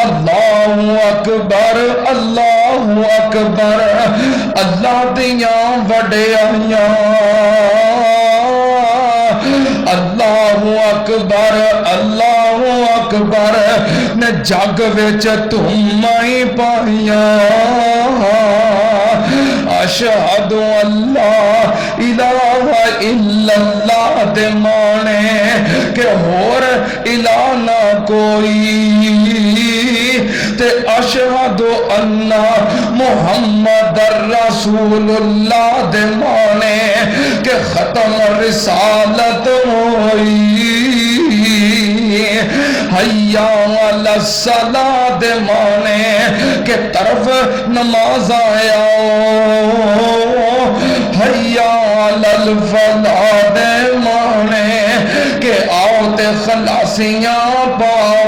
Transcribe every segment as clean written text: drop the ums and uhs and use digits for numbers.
اللہ اکبر اللہ اکبر اللہ دیاں وڈیائیاں اللہ اکبر اللہ اکبر نے جگ وچ تمہیں پائیاں اشہد اللہ الہ الا اللہ دے مانے کہ اور الہ نہ کوئی تے اشہد ان محمد رسول اللہ دے مانے کہ ختم رسالت ہوئی حیا علی الصلاۃ دے مانے کہ طرف نماز آیا حیا علی الفلاح دے مانے کہ آؤ تے خلاصیاں پاؤ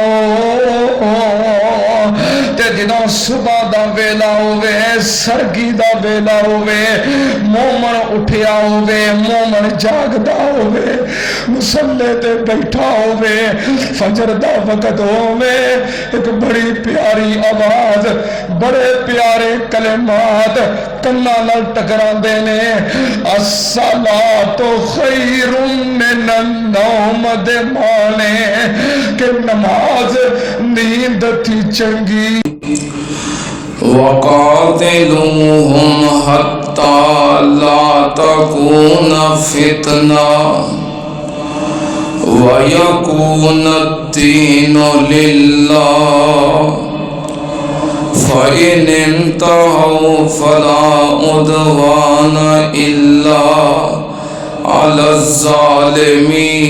تے جدوں صبح دا ویلا ہوئے سرگی دا ویلا ہوئے مومن اٹھیا ہوئے مومن جاگدا ہوئے مصلے تے بیٹھا ہوئے فجر دا وقت ہوئے ایک بڑی پیاری آواز بڑے پیارے کلمات کنا نال ٹکرا دینے الصلاۃ خیر من النوم دے مانے کہ نماز نیند تھی چنگی وقاتلوہم حتی لا تکون فتنہ وَيَكُونَ الدِّينُ لِلَّهِ فَإِنِ انْتَهَوْا فَلَا عُدْوَانَ إِلَّا عَلَى الظَّالِمِينَ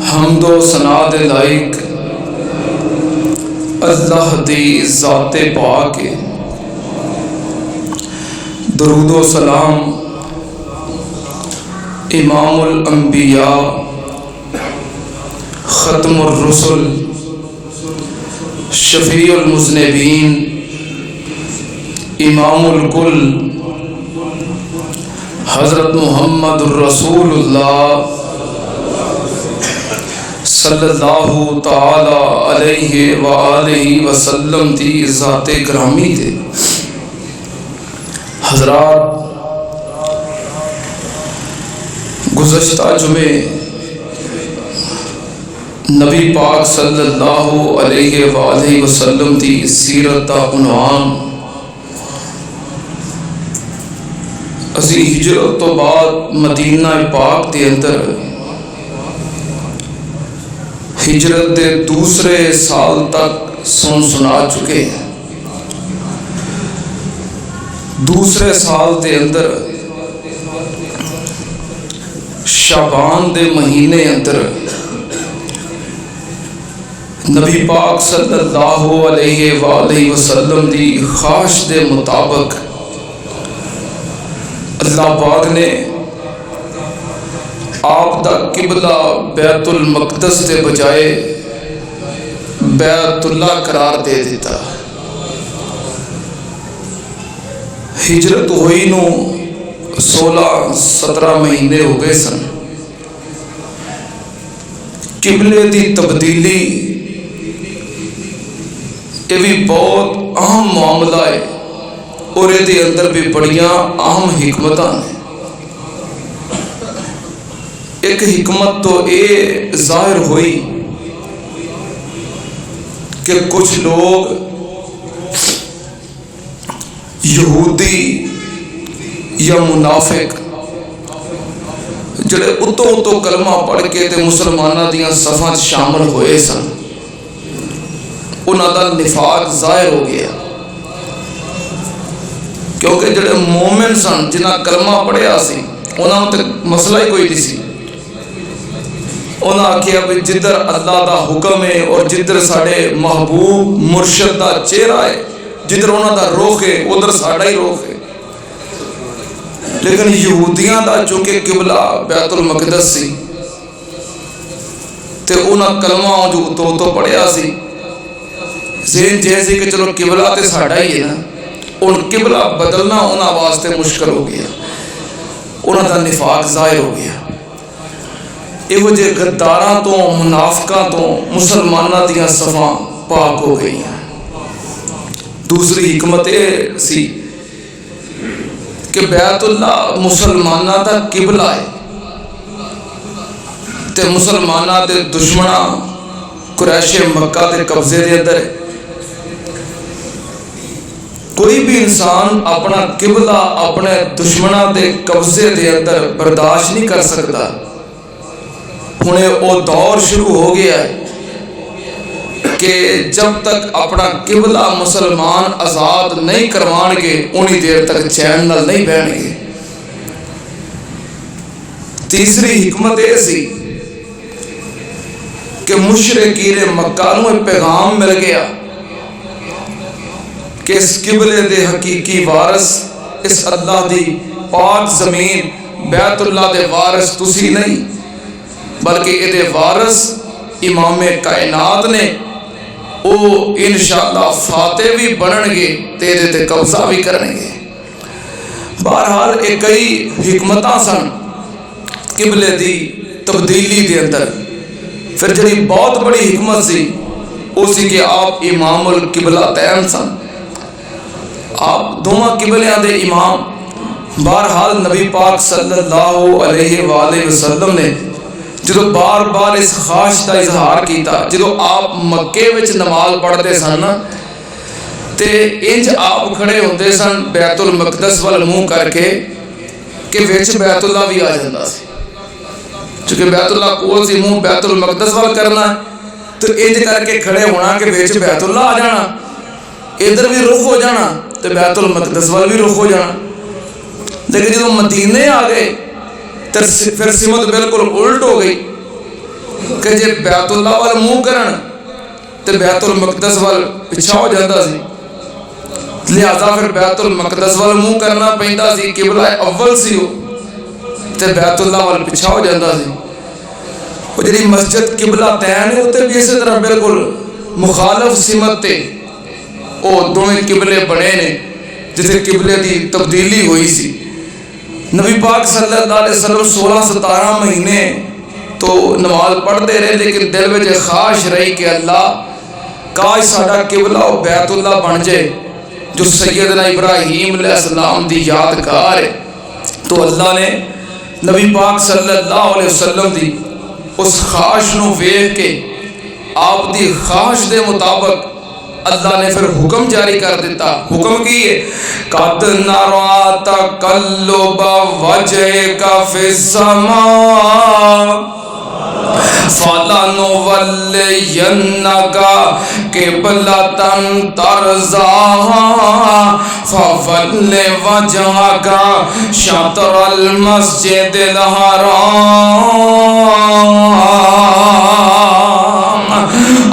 حمد و ثنا دے لائق اللہ دی ذات پاک درود و سلام امام الانبیاء ختم الرسل شفیع المذنبین امام الکل حضرت محمد الرسول اللہ صلی اللہ تعالی علیہ وآلہ وسلم دی ذات گرامی دے حضرات گزشتہ جمعے نبی پاک صلی اللہ علیہ وآلہ وسلم دی سیرت دا عنوان اسی ہجرت تو بعد مدینہ پاک دے اندر ہجرت دے دوسرے سال تک سنا چکے ہیں دوسرے سال دے اندر شعبان دے مہینے اندر نبی پاک صلی اللہ علیہ وآلہ وسلم دی خواہش دے مطابق اللہ پاک نے آپ دا قبلہ بیت المقدس دے بجائے بیت اللہ قرار دے دیتا ہجرت ہوئی نو 16-17 مہینے ہو گئے سن قبلے دی تبدیلی یہ بھی بہت اہم معاملہ ہے اور یہ دے اندر بھی بڑیاں اہم حکمتاں ہیں ایک حکمت تو یہ ظاہر ہوئی کہ کچھ لوگ یہودی یا منافق جڑے اتو کلمہ پڑھ کے تے مسلمانہ دیاں صفحہ شامل ہوئے سن انہاں دا نفاق ظاہر ہو گیا کیونکہ جڑے مومن سن جنہاں کلمہ پڑھیا سی انہاں تے مسئلہ ہی کوئی نہیں سی انہاں کیا بھی جدر اللہ دا حکم ہے اور جدر ساڑے محبوب مرشد دا چہرہ ہے جدر انہاں دا روخ ہے ادھر ساڑا ہی روخ ہے لیکن یہودیاں دا چونکہ قبلہ بیت المقدس سی تے انہاں کلمہ جو تو پڑھیا سی ذہن جیسے کہ چلو قبلہ تے ساڑا ہی ہے نا ان قبلہ بدلنا انہاں واسطے مشکل ہو گیا انہوں کا نفاق ظاہر ہو گیا. یہو جے غداراں تو منافقاں تو مسلماناں دیاں صفاں پاک ہو گئی ہیں. دوسری حکمت یہ سی کہ بیت اللہ مسلماناں دا قبلہ ہے تے مسلماناں دے دشمناں قریش مکہ دے قبضے دے اندر ہے. کوئی بھی انسان اپنا قبلہ اپنے دشمناں دے قبضے دے اندر برداشت نہیں کر سکتا. ہنے وہ دور شروع ہو گیا ہے کہ جب تک اپنا قبلہ مسلمان آزاد نہیں کروان گے انہی دیر تک چین نال نہیں بہن گے. تیسری حکمت یہ سی کہ مشرکین مکہ نوں پیغام مل گیا کہ اس قبلے دے حقیقی وارث اس اللہ دی پاک زمین بیت اللہ دے وارث تسی نہیں بلکہ یہ وارث امام کائنات نے. وہ انشاءاللہ فاتح بھی بنن گے تیرے تے قبضہ بھی کریں گے. بہرحال ایک کئی حکمتاں سن قبلے دی تبدیلی دے اندر. پھر جڑی بہت بڑی حکمت سی وہ سی کہ آپ امام القبلتین سن. آپ دونوں قبلیاں دے امام. بہرحال نبی پاک صلی اللہ علیہ وآلہ وسلم نے جدو بار بار اس خواہش کا اظہار کیتا جدو آپ مکے وچ نماز پڑھتے سن تے انج آپ کھڑے ہوندے سن بیت المقدس وال منہ کر کے کہ وچ بیت اللہ بھی آ جاتا سی. چونکہ بیت اللہ کول سی منہ بیت المقدس وال کرنا تو انج کر کے کھڑے ہونا کہ وچ بیت اللہ آ جانا ادھر بھی رخ ہو جانا تے بیت المقدس وال بھی رخ ہو جانا. لیکن جدو مدینے آ گئے پھر سمت بالکل الٹ ہو گئی کہ جے بیت اللہ وال منہ کرن تے بیت المقدس وال پیچھا ہو جاتا سی. لہذا پھر بیت المقدس وال منہ کرنا پیندا سی. قبلہ اول سی وہ تے بیت اللہ وال پیچھا ہو جاتا سی. وہ جڑی مسجد قبلتین ہے تے بھی اسی طرح بالکل مخالف سمت تے وہ دونوں قبلے بنے نے جسے قبلے دی تبدیلی ہوئی سی. نبی پاک صلی اللہ علیہ وسلم 16-17 مہینے تو نماز پڑھتے رہے لیکن دل میں خواہش رہی کہ اللہ کاش ساڈا قبلہ بیت اللہ بن جائے جو سیدنا ابراہیم علیہ السلام دی یادگار ہے. تو اللہ نے نبی پاک صلی اللہ علیہ وسلم دی اس خواہش نو ویکھ کے آپ دی خواہش دے مطابق اللہ نے پھر حکم جاری کر دیتا. حکم کی ہے قد نرا تقلب وجهك في السماء فلنولينك قبلة ترضاها فول وجهك شطر المسجد الحرام.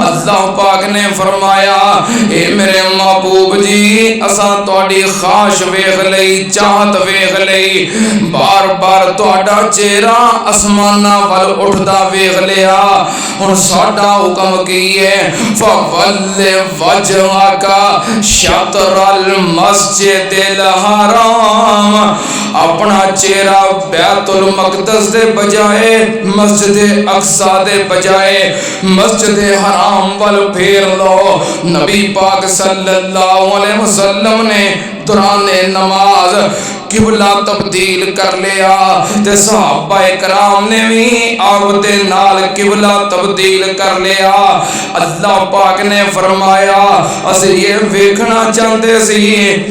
اللہ پاک نے فرمایا اے میرے محبوب جی اساں تہاڈی خواہش ویکھ لئی چاہت ویکھ لئی بار بار تہاڈا چہرہ آسماناں ول اٹھدا ویکھ لیا. ہن ساڈا حکم کی ہے فول وجهك شطر المسجد الحرام. اپنا چہرہ بیت المقدس دے بجائے مسجد اقصی دے بجائے مسجد حرام وال پھیر لو. نبی پاک صلی اللہ علیہ وسلم نے دوران نماز قبلہ تبدیل کر لیا تے صحابہ کرام نے بھی آپ دے نال قبلہ تبدیل کر لیا. اللہ پاک نے فرمایا اسی یہ ویکھنا چاہتے سی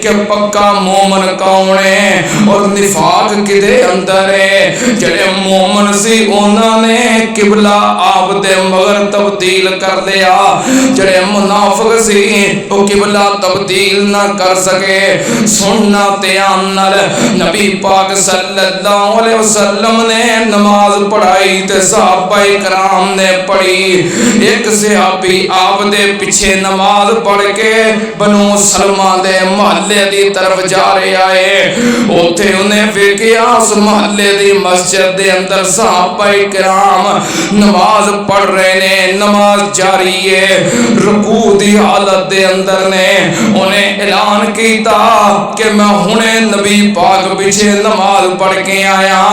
کہ پکا مومن کون ہے اور نفاق کدے اندر ہے. جڑے مومن سی انہاں نے قبلہ آپ دے مگر تبدیل کر لیا. جڑے منافق سی وہ قبلہ تبدیل نہ کر سکے. سننا تیان نال نبی پاک صلی اللہ علیہ وسلم نے نماز پڑھائی تے صحابہ کرام نے پڑھی. ایک صحابی آپ دے پیچھے نماز پڑھ کے بنو سلمہ دے محلے دی طرف جا رہے آئے. اوتھے انہیں ویکھیا اس محلے دی مسجد دے اندر صحابہ کرام نماز پڑھ رہے نے. نماز جاری ہے رکوع دی حالت دے اندر نے انہیں اعلان کیتا کہ میں ہنے نبی پاک پیچھے نماز پڑھ کے آیا،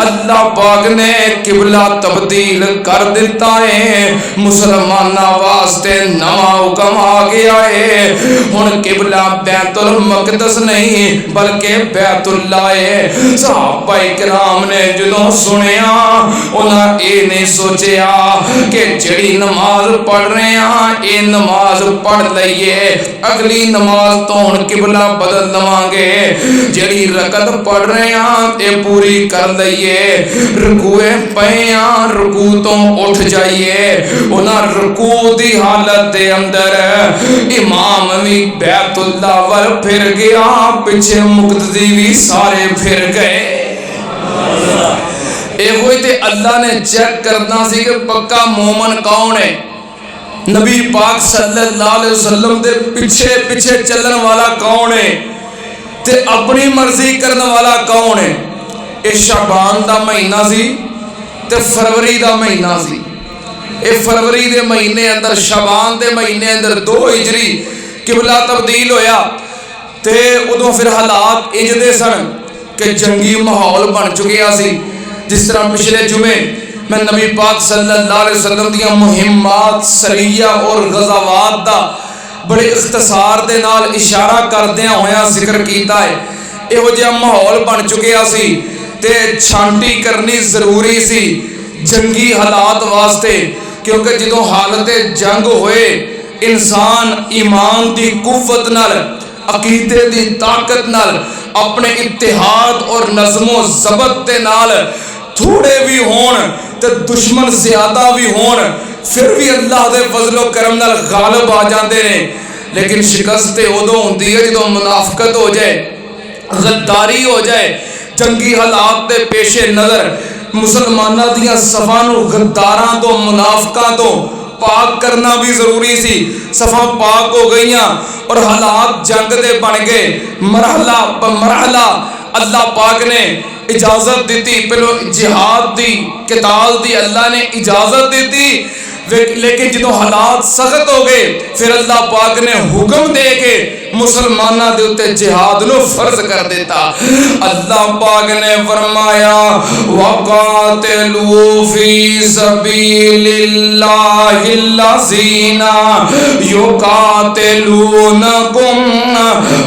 اللہ پاک نے قبلہ تبدیل کر دیتا ہے، مسلمانہ واسطے نواں حکم آ گیا ہے، ہن قبلہ بیت المقدس نہیں بلکہ بیت اللہ ہے۔ صحابہ کرام نے جدوں سنیا انہاں اے نہیں سوچیا کہ جڑی نماز پڑھ رہے ہیں اے نماز پڑھ لئیے، اگلی نماز تو ہن قبلہ بدل لواں گے، جڑی رکعت پڑھ رہے ہیں اے پوری کر لئیے، رکوع پئے ہیں رکوع تو اٹھ جائیے۔ انہاں رکوع دی حالت دے اندر امام بھی بیت اللہ ور پھر گیا، پیچھے مقتدی بھی سارے پھر گئے۔ اے ہوئی تے اللہ نے چیک کرنا سی کہ پکا مومن کون ہے، نبی پاک صلی اللہ علیہ وسلم دے پیچھے پیچھے چلن والا کون ہے تے اپنی مرضی کرنے والا کون ہے۔ اے شعبان دا مہینہ سی تے فروری دا مہینہ سی، اے فروری دے مہینے اندر شعبان دے مہینے اندر 2 ہجری قبلہ تبدیل ہویا تے ادوں پھر حالات انج دے سن کہ جنگی ماحول بن چکیا سی۔ جس طرح پچھلے جمعے میں نبی پاک صلی اللہ علیہ وسلم دیاں مہمات سریہ اور غزوات دا بڑے اختصار دے نال اشارہ کردیاں ہویا ذکر کیتا ہے۔ ایہو جہا ماحول بن چکیا سی تے چھانٹی کرنی ضروری سی جنگی حالات واسطے، کیونکہ جدوں حالت جنگ ہوئے انسان ایمان دی قوت نال، عقیدے دی طاقت نال، اپنے اتحاد اور نظم و ضبط دے نال تھوڑے بھی ہون تے دشمن زیادہ بھی ہون پھر بھی اللہ دے فضل و کرم نال غالب آ جاندے نے۔ لیکن شکست ادوں ہوندی ہے جدوں منافقت ہو جائے، غداری ہو جائے۔ جنگی حالات دے پیش نظر مسلماناں دیاں صفاں نوں غداراں تو منافقاں تو پاک کرنا بھی ضروری سی۔ صفاں پاک ہو گئیاں اور حالات جنگ دے بن گئے، مرحلہ بمرحلہ اللہ پاک نے اجازت دیتی، پہلو جہاد دی قتال دی اللہ نے اجازت دیتی، لیکن جدوں حالات سخت ہو گئے پھر اللہ پاک نے حکم دے کے مسلمانہ دے اتے جہاد نو فرض کر دیتا۔ اللہ پاک نے فرمایا وَقَاتِلُوا فِي سَبِيلِ اللَّهِ الَّذِينَ يُقَاتِلُونَكُمْ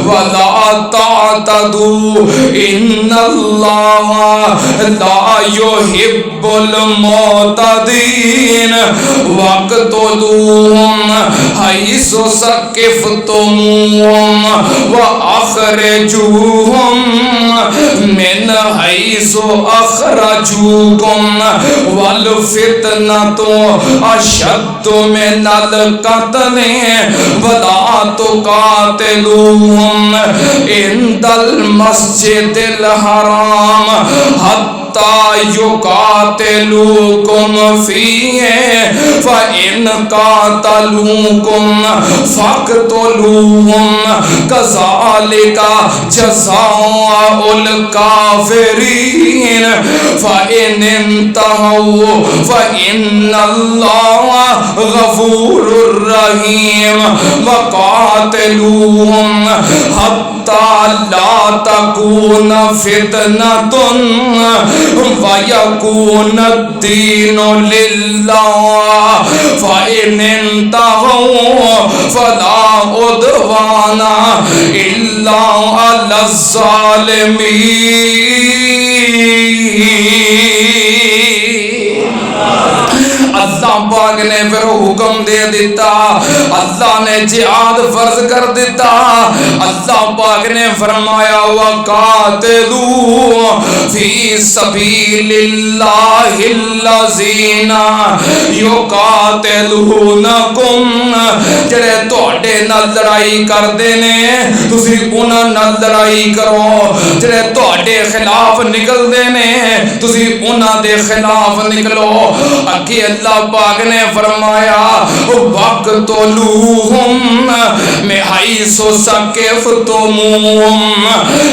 وَلَا تَعْتَدُوا إِنَّ اللَّهَ لَا يُحِبُّ الْمُعْتَدِينَ وَاقْتُلُوهُمْ حَيْثُ ثَقِفْتُمُوهُمْ وَأَخْرِجُوهُمْ مِنْ حَيْثُ أَخْرَجُوكُمْ وَالْفِتْنَةُ أَشَدُّ مِنَ الْقَتْلِ وَلَا تُقَاتِلُوهُمْ عِنْدَ الْمَسْجِدِ الْحَرَامِ حَتَّى يُقَاتِلُوكُمْ فِيهِ فَإِنْ قَاتَلُوكُمْ فَاقْتُلُوهُمْ كَذَلِكَ جَزَاءُ الْكَافِرِينَ فَإِنِ انْتَهَوْا فَإِنَّ اللَّهَ غَفُورٌ رَحِيمٌ وَقَاتِلُوهُمْ حَتَّى لَا تَكُونَ فِتْنَةٌ وَيَكُونَ الدِّينُ لِلَّهِ فَإِنِ انْتَهَوْا فَلَا عُدْوَانَ إِلَّا عَلَى الظَّالِمِينَ۔ اللہ پاک نے پھر حکم دے دیتا، اللہ نے جہاد فرض کر دیتا۔ اللہ پاک نے فرمایا وَقَاتِلُوا فِي سَبِيلِ اللَّهِ الَّذِينَ يُقَاتِلُونَكُمْ جڑے تواڈے نال لڑائی کردے نے تسی انہاں نال لڑائی کرو، جڑے تواڈے خلاف نکلدے نے تسی انہاں دے خلاف نکلو۔ اگے اللہ پاک نے فرمایا فرمایا وَقْتُلُوهُمْ مِنْ حَيْثُ ثَقَفْتُمُوهُمْ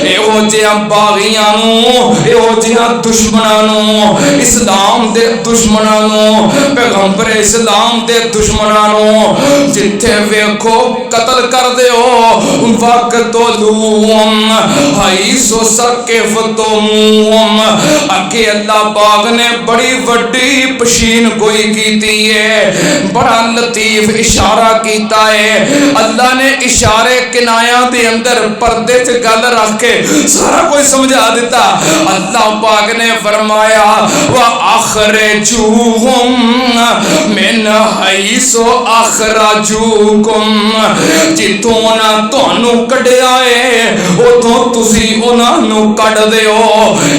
ਇਹੋ ਜਿਹੇ ਬਾਗੀਆਂ ਨੂੰ ਇਹੋ ਜਿਹੇ ਦੁਸ਼ਮਣਾਂ ਨੂੰ اسلام دے دشمنانوں پیغمبر اسلام دے دشمنانوں جتھے ویکھو قتل کر دیو وقتلوہم حیث ثقفتموہم اگے اللہ پاک نے بڑی وڈی پشین گوئی کیتی ہے بڑا لطیف اشارہ کیتا ہے اللہ نے اشارے کنایاں دے اندر پردے چ گل رکھ کے سارا کوئی سمجھا دیتا اللہ پاک نے فرمایا وَأَخْرَجُوهُمْ مِنْ حَيْثُ أَخْرَجُوكُمْ جتوں نہ تانوں کڈیا ہے اوتھوں تسی انہاں نوں کڈ دیو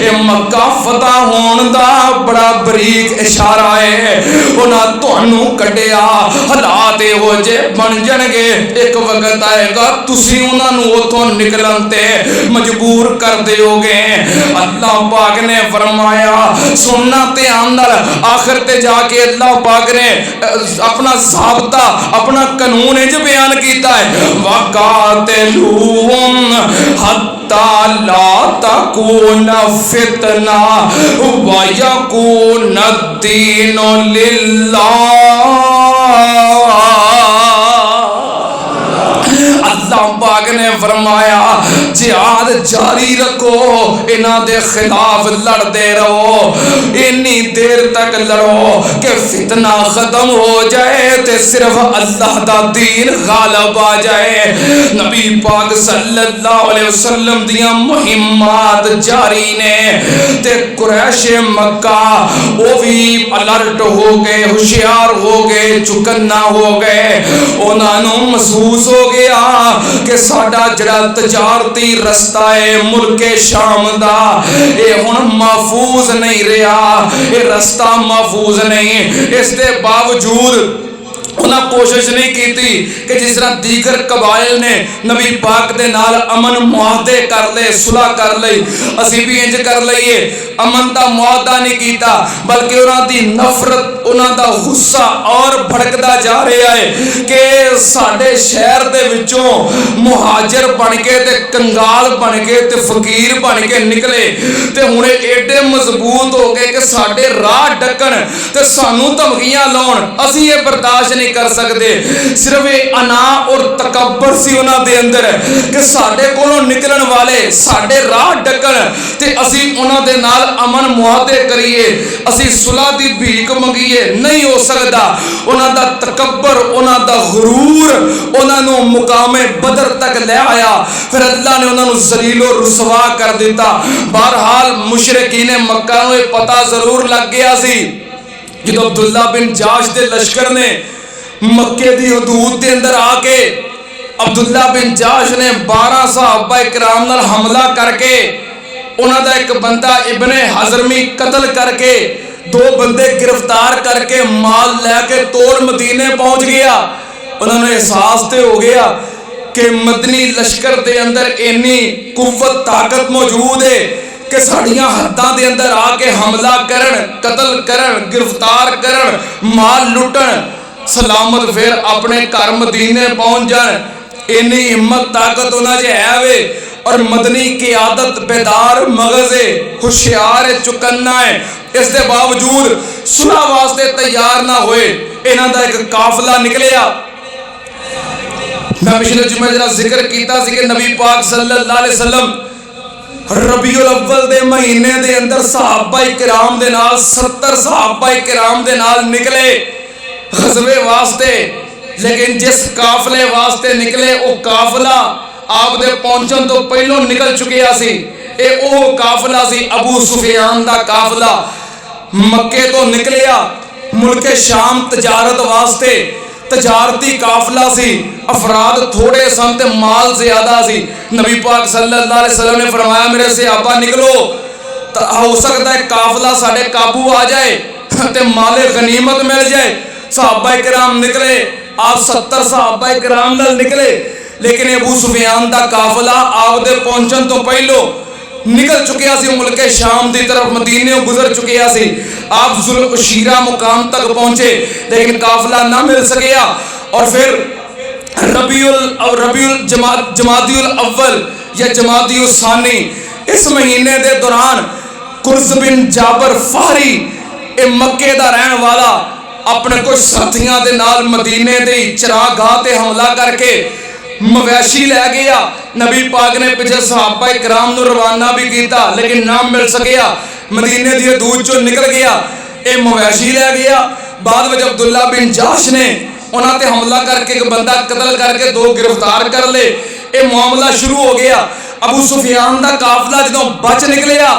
اے مکہ فتح ہون دا بڑا بریک اشارہ ہے انہاں تانوں کڈیا حالات ہو جے بن جن گے ایک وقت آئے گا تسی انہاں نوں اوتھوں نکلن تے مجبور کر دیو گے اللہ پاک نے فرمایا سننا تے اندر آخر تے جا کے اللہ پاک نے اپنا ضابطہ اپنا قانون جو بیان کیتا ہے وَقَاتِلُوهُمْ حَتَّى لَا تَكُونَ فِتْنَةٌ وَيَكُونَ الدِّينُ لِلَّهِ اللہ پاک نے فرمایا جہاد جاری رکھو انہاں دے خلاف لڑتے رہو انی دیر تک لڑو کہ فتنہ ختم ہو جائے تے صرف اللہ دا دین غالب آ جائے نبی پاک صلی اللہ علیہ وسلم دیاں مہمات جاری نے تے قریش مکہ وہ بھی الرٹ ہو گئے ہوشیار ہو گئے چکنا ہو گئے انہاں نوں محسوس ہو گیا کہ ساڈا جڑا تجارتی رستہ ہے ملک شام دا اے ہن محفوظ نہیں رہا اے رستہ محفوظ نہیں اس دے باوجود انہاں کوشش نہیں کیتی کہ جس طرح دیگر قبائل نے نبی پاک دے نال امن معاہدے کر لے صلح کر لئی اسی بھی انج کر لئیے امن دا معاہدہ نہیں کیتا بلکہ انہاں دی نفرت انہاں دا غصہ اور بھڑکدا جا رہا ہے کہ ساڈے شہر دے وچوں مہاجر بن کے تے کنگال بن کے تے فقیر بن کے نکلے تے ہن ایڈے مضبوط ہو گئے کہ ساڈے راہ ڈکن تے سانوں دھمکیاں لاؤن اسی یہ برداشت نہیں کر سکتے صرف انا اور تکبر سی انہاں دے اندر کہ ساڈے کولوں نکلن والے ساڈے راہ ڈکن تے اسی انہاں دے نال امن معاہدے کریے اسی صلح دی بھیک منگیے نہیں ہو سکتا انہاں دا تکبر انہاں دا غرور انہاں نوں مقام بدر تک لے آیا پھر اللہ نے انہاں نوں ذلیل و رسوا کر دیتا بہرحال مشرکین مکہ نوں پتہ ضرور لگ گیا سی جدو عبداللہ بن جاش دے لشکر نے مکے دی حدود دے اندر آ کے عبداللہ بن جاش نے 12 صحابہ کرام نال حملہ کر کے انہاں دا ایک بندہ ابن حضرمی قتل کر کے 2 بندے گرفتار کر کے مال لے کے توڑ مدینے پہنچ گیا انہوں نے احساس تے ہو گیا کہ مدنی لشکر دے اندر اتنی قوت طاقت موجود ہے کہ ساڑیاں حداں دے اندر آ کے حملہ کرن قتل کرن گرفتار کرن مال لٹن سلامت پھر اپنے گھر مدینے پہنچ جان اتنی ہمت طاقت ہونا ہے اور مدنی قیادت بیدار مغز ہے ہوشیار ہے چکنا ہے اس دے باوجود صلح واسطے تیار نہ ہوئے انہاں دا ایک قافلہ نکلیا میں پچھلے جمعے جڑا ذکر کیتا سی کہ نبی پاک صلی اللہ علیہ وسلم ربیع الاول دے مہینے دے اندر صحابہ کرام دے نال 70 صحابہ کرام دے نال نکلے غزوے واسطے لیکن جس قافلے واسطے نکلے وہ قافلہ آپ دے پہنچن تو پہلوں نکل چکیا سی اے او قافلہ سی ابو سفیان دا قافلہ مکے تو نکلیا ملک شام تجارت واسطے تجارتی قافلہ سی افراد تھوڑے سن تے مال زیادہ سی نبی پاک صلی اللہ علیہ وسلم نے فرمایا میرے صحابہ نکلو ہو سکتا ہے قافلہ ساڑھے قابو آ جائے تے مال غنیمت مل جائے صحابہ کرام نکلے آپ 70 صحابہ کرام نکلے لیکن ابو سفیان دا قافلہ آپ دے پہنچن تو پہلو نکل چکیا سی ملک شام دی طرف، مدینے گزر چکیا سی. آپ ذوالعشیرہ مقام تک پہنچے لیکن قافلہ نہ مل سکیا. اور پھر جمادی الاول یا جمادی الثانی اس مہینے دے دوران قرز بن جابر فہری اے مکے دا رہن والا اپنے کچھ ساتھیاں دے نال مدینے دے چراگاہ تے حملہ کر کے مویشی لے گیا. نبی پاک نے پیچھے صحابہ کرام نو روانہ بھی کیتا لیکن نہ مل سکیا. مدینے دی حدود چوں نکل گیا، اے مویشی لے گیا. بعد وچ عبداللہ بن جاش نے انہاں تے حملہ کر کے ایک بندہ قتل کر کے 2 گرفتار کر لے. اے معاملہ شروع ہو گیا. ابو سفیان دا قافلہ جدوں بچ نکلیا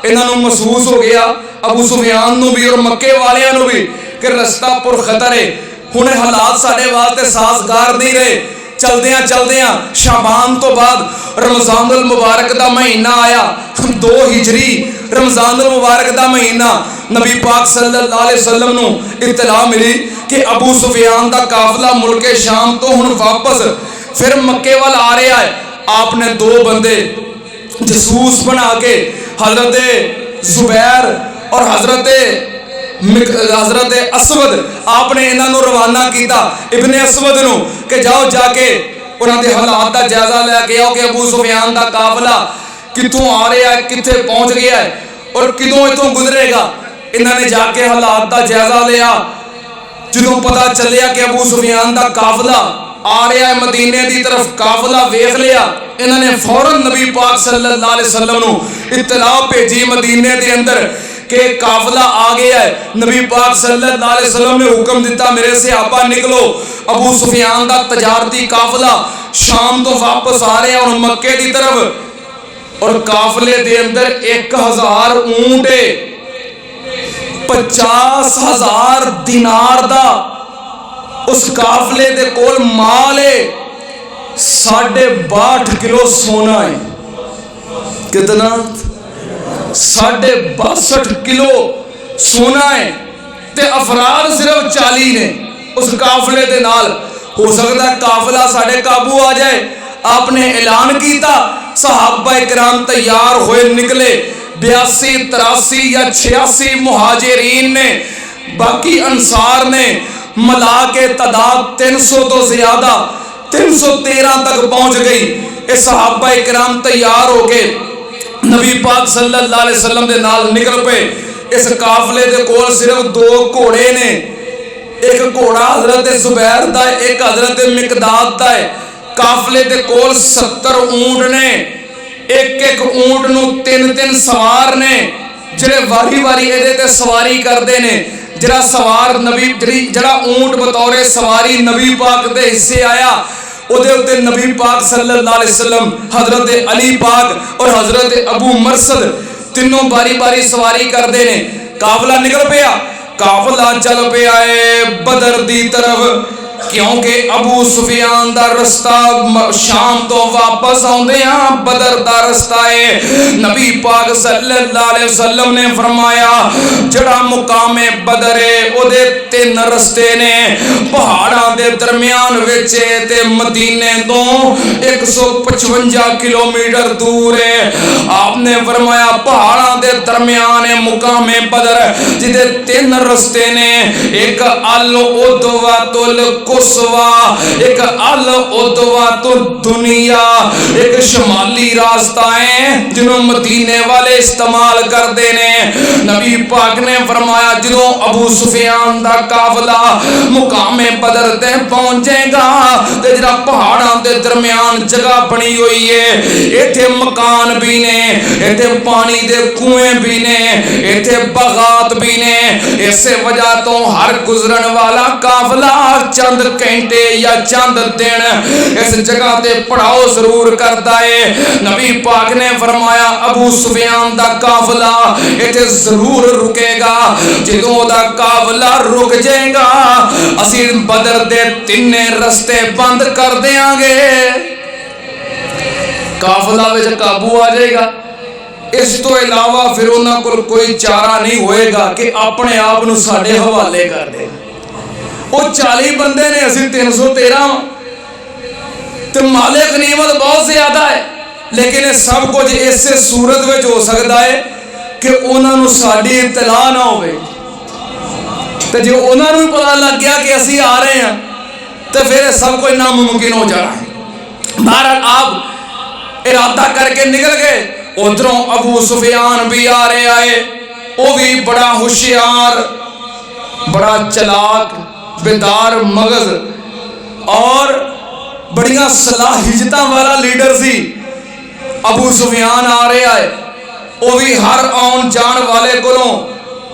انہاں نو محسوس ہو گیا، ابو سفیان نو بھی اور مکے والیاں نو بھی، کہ رستہ پر خطر ہے. ہن حالات ساڈے واسطے سازگار نہیں رہے. چلدیاں شعبان تو بعد رمضان المبارک دا مہینہ آیا، 2 ہجری رمضان المبارک دا مہینہ. نبی پاک صلی اللہ علیہ وسلم نو اطلاع ملی کہ ابو سفیان دا قافلہ ملک شام تو ہن واپس پھر مکے وال آ رہا ہے. آپ نے 2 بندے جاسوس بنا کے حضرت زبیر اور حضرت اسود آپ نے انہاں نو روانہ کیتا، ابن اسود نو، کہ جاؤ جا کے انہاں دے حالات دا جائزہ لے کے آؤ کہ ابو سفیان دا قافلہ کتوں آ رہا ہے، کتھے پہنچ گیا ہے اور کدوں اتوں گزرے گا. انہاں نے جا کے حالات دا جائزہ لیا. جدوں پتہ چلیا کہ ابو سفیان دا قافلہ آ رہا ہے مدینے دی طرف، قافلہ ویکھ لیا. انہاں نے فوراً نبی پاک صلی اللہ علیہ وسلم نو اطلاع بھیجی مدینے دے اندر کہ قافلہ آ گیا ہے. نبی پاک صلی اللہ علیہ وسلم نے حکم دیتا میرے صحابہ نکلو، ابو سفیان دا تجارتی قافلہ شام تو واپس آ رہا ہے اور مکے دی طرف. اور قافلے دے اندر 1000 اونٹ، 50,000 دینار دا اس قافلے دے کول مال ہے، 62.5 کلو سونا ہے. کتنا؟ 62.5 کلو سونا ہے. تے افراد صرف 40 نے اس قافلے دے نال. ہو سکتا ہے قافلہ ساڑھے قابو آ جائے. آپ نے اعلان کیتا، صحابہ کرام تیار ہوئے نکلے. 82 83 یا 86 مہاجرین نے، باقی انصار نے ملا کے تعداد 300 تو زیادہ 313 تک پہنچ گئی. اے صحابہ کرام تیار ہو کے نبی پاک صلی اللہ علیہ وسلم دے نال نکل پے. اس قافلے دے کول صرف 2 گھوڑے نے، ایک گھوڑا حضرت زبیر دا ہے، ایک حضرت مقداد دا ہے. قافلے دے کول 70 اونٹ نے، ایک اونٹ نو 3 سوار نے جڑے واری واری ایدے تے سواری کردے نے. جڑا سوار نبی جڑا اونٹ بطور سواری نبی پاک دے حصے آیا او دے اوتے نبی پاک صلی اللہ علیہ وسلم، حضرت علی پاک اور حضرت ابو مرثد تینوں باری باری سواری کردے نے. قافلہ نکل پیا، قافلہ چل پیا ہے بدر دی طرف، کیونکہ ابو سفیان دا رستہ شام تو واپس آندے ہاں بدر دا رستہ ہے. نبی پاک صلی اللہ علیہ وسلم نے فرمایا جڑا مقام بدر ہے او دے 3 رستے نے، پہاڑاں دے درمیان وچ تے مدینے تو 155 کلومیٹر دور ہے. آپ نے فرمایا پہاڑاں دے درمیان ہے مقام بدر جدے 3 رستے نے، ایک العدوۃ القصویٰ، ایک العدوۃ الدنیا، ایک شمالی راستہ ہے جنہوں مدینے والے استعمال کر دینے. نبی پاک نے فرمایا جدوں ابو سفیان دا قافلہ مقام بدر تے پہنچے گا تے جڑا پہاڑاں دے درمیان جگہ بنی ہوئی ہے، ایتھے مکان بھی نے، ایتھے پانی دے کنویں بھی نے، ایتھے باغات بھی نے. اسے وجہ تو ہر گزرن والا قافلہ چند گھنٹے یا چند دن اس جگہ تے پڑاؤ ضرور کرتا ہے. نبی پاک نے فرمایا ابو سفیان دا قافلہ ایتھے ضرور رکے گا. جدوں دا قافلہ رک جائے گا اسی بدر دے 3 رستے بند کر دیاں گے، قافلہ وچ قابو آ جائے گا. اس تو علاوہ پھر انہاں کول کوئی چارہ نہیں ہوئے گا کہ اپنے آپ نو ساڈے حوالے کر دے. وہ 40 بندے نے، اسی 313 تے مال غنیمت بہت زیادہ ہے. لیکن یہ سب کچھ اسے صورت میں ہو سکتا ہے کہ انہوں نے ساری اطلاع نہ ہوئے، تو جو انہوں نے پتا لگ گیا کہ اسی آ رہے ہیں تو پھر یہ سب کچھ ناممکن ہو جانا ہے۔ بہرحال آپ ارادہ کر کے نکل گئے، ادھروں ابو سفیان بھی آ رہے آئے، وہ بھی بڑا ہوشیار، بڑا چلاک، بیدار مغز اور بڑیاں صلاحیتاں والا لیڈر سی۔ ابو سفیان آ رہے آئے، وہ بھی ہر آن جان والے کولوں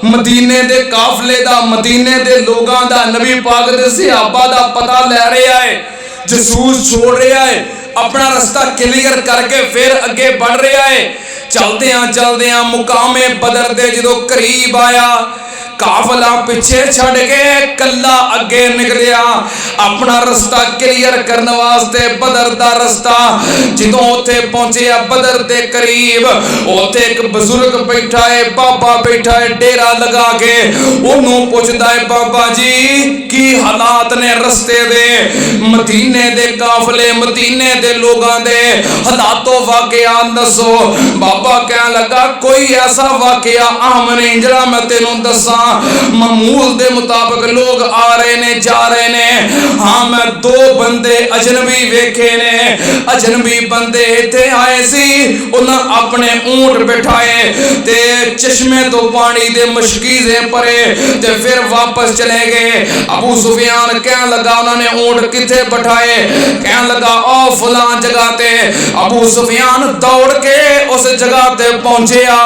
مدینے دے قافلے دا، مدینے دے لوگاں دا، نبی پاک دے صحابہ دا پتہ لے رہے آئے، جسوس چھوڑ رہے آئے، اپنا رستہ کلیئر کر کے پھر اگے بڑھ رہے آئے۔ چلدیاں مقام بدر دے جدو قریب آیا، قافلہ پیچھے چھڑ کے کلا اگے نکلیا اپنا رستہ کلیئر کرنے واسطے، بدر دا رستہ۔ جدوں اوتھے پہنچے بدر دے قریب، اوتھے ایک بزرگ بیٹھا ہے، بابا بیٹھا ہے ڈیرا لگا کے، انہوں پوچھتا ہے بابا جی کی حالات نے رستے دے، مدینے دے قافلے، مدینے دے لوگاں دے حالات و واقعات دسو۔ بابا کہنے لگا کوئی ایسا واقعہ عام نہیں جڑا میں تینوں دساں، معمول دے مطابق لوگ آ رہے نے جا رہے نے، ہاں میں دو بندے اجنبی ویکھے نے، اجنبی بندے تھے آئے سی، انہاں اپنے اونٹ بٹھائے تے چشمے تو پانی دے مشکیزیں پرے تے پھر واپس چلے گئے۔ ابو سفیان کہنے لگا انہوں نے اونٹ کتھے بٹھائے؟ کہنے لگا او فلاں جگہ تے۔ ابو سفیان دوڑ کے اس جگہ تے پہنچیا،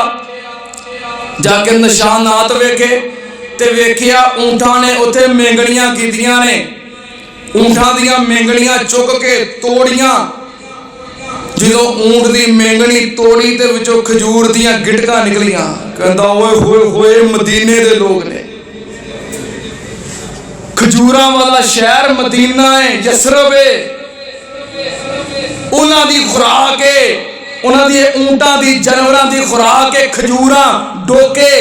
جا کے نشانات ویکھے تے ویکھیا اونٹاں نے اتھے مینگڑیاں کیتیاں نے، اونٹاں دیاں مینگڑیاں چک کے توڑیاں۔ جدو اونٹ دی مینگڑی توڑی تے وچوں کھجور دیاں گٹکاں نکلیاں، کہندا اوئے ہوئے ہوئے مدینے دے لوگ نے، کھجوراں والا شہر مدینہ ہے، یثرب ہے، انہاں دی خوراک ہے، انہاں دی اونٹاں دی جانوراں دی خوراک ہے کھجوراں، ڈوکے،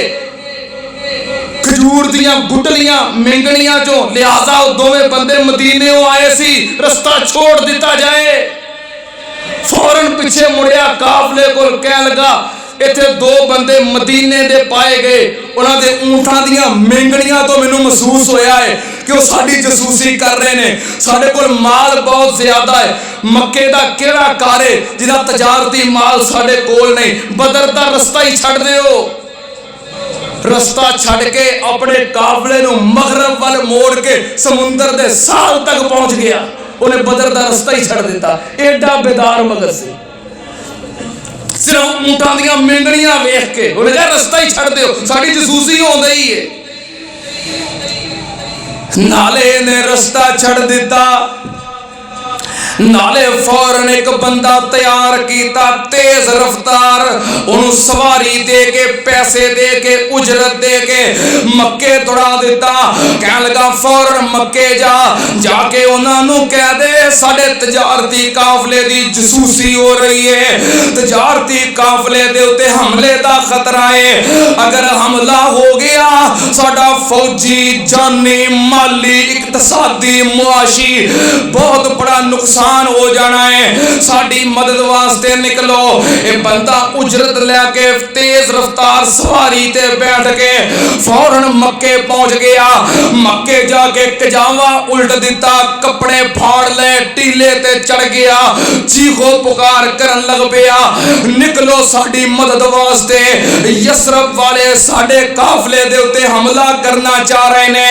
کھجور دیاں گٹلیاں مینگڑیاں جو، لہذا دوویں بندے مدینے آئے سی، رستہ چھوڑ دیتا جائے۔ فوراً پیچھے مڑیا قافلے کو، کہنے لگا ایتھے دو بندے مدینے دے پائے گئے، انہاں دے اونٹاں دیاں مینگڑیاں تو مینوں محسوس ہویا ہے کہ وہ ساڈی جاسوسی کر رہے نے، ساڈے کول مال بہت زیادہ ہے، مکے دا کیڑا کارے جہاں تجارتی مال ساڈے کول نہیں، بدر دا رستہ ہی چھڑ دیو۔ رستہ چھڑ کے اپنے قافلے نو مغرب وال موڑ کے سمندر دے سال تک پہنچ گیا، انہیں بدر دا رستہ ہی چھڑ دیتا، ایڈا بیدار مگر سے صرف اونٹاں دیاں مینگڑیاں ویکھ کے انہیں کہا رستہ ہی چھڑ دیو، ساڑی جسوسی ہو گئی ہے۔ نالے نے رستہ چھڑ دیتا، نالے فوراً ایک بندہ تیار کیتا تیز رفتار، انہوں سواری دے کے پیسے دے کے اجرت دے کے مکے توڑا دیتا، کہنے لگا فوراً مکے جا کے انہوں نے کہہ دے ساڑے تجارتی قافلے دی جسوسی ہو رہی ہے، تجارتی قافلے دے اتے حملے دا خطرہ ہے، اگر حملہ ہو گیا ساڑا فوجی جانی مالی اقتصادی معاشی بہت بڑا نقصان ہو جانا ہے، ساڑی مدد واسطے نکلو۔ اے بندہ اجرت لے کے تیز رفتار سواری تے بیٹھ کے فوراً مکے پہنچ گیا، مکے جا کے کجاوا الٹ دیتا، کپڑے پھاڑ لے، ٹیلے تے چڑھ گیا، چیخو پکار کرن لگ پیا نکلو ساڑی مدد واسطے، یثرب والے ساڑے قافلے دے اتے حملہ کرنا چاہ رہے نے،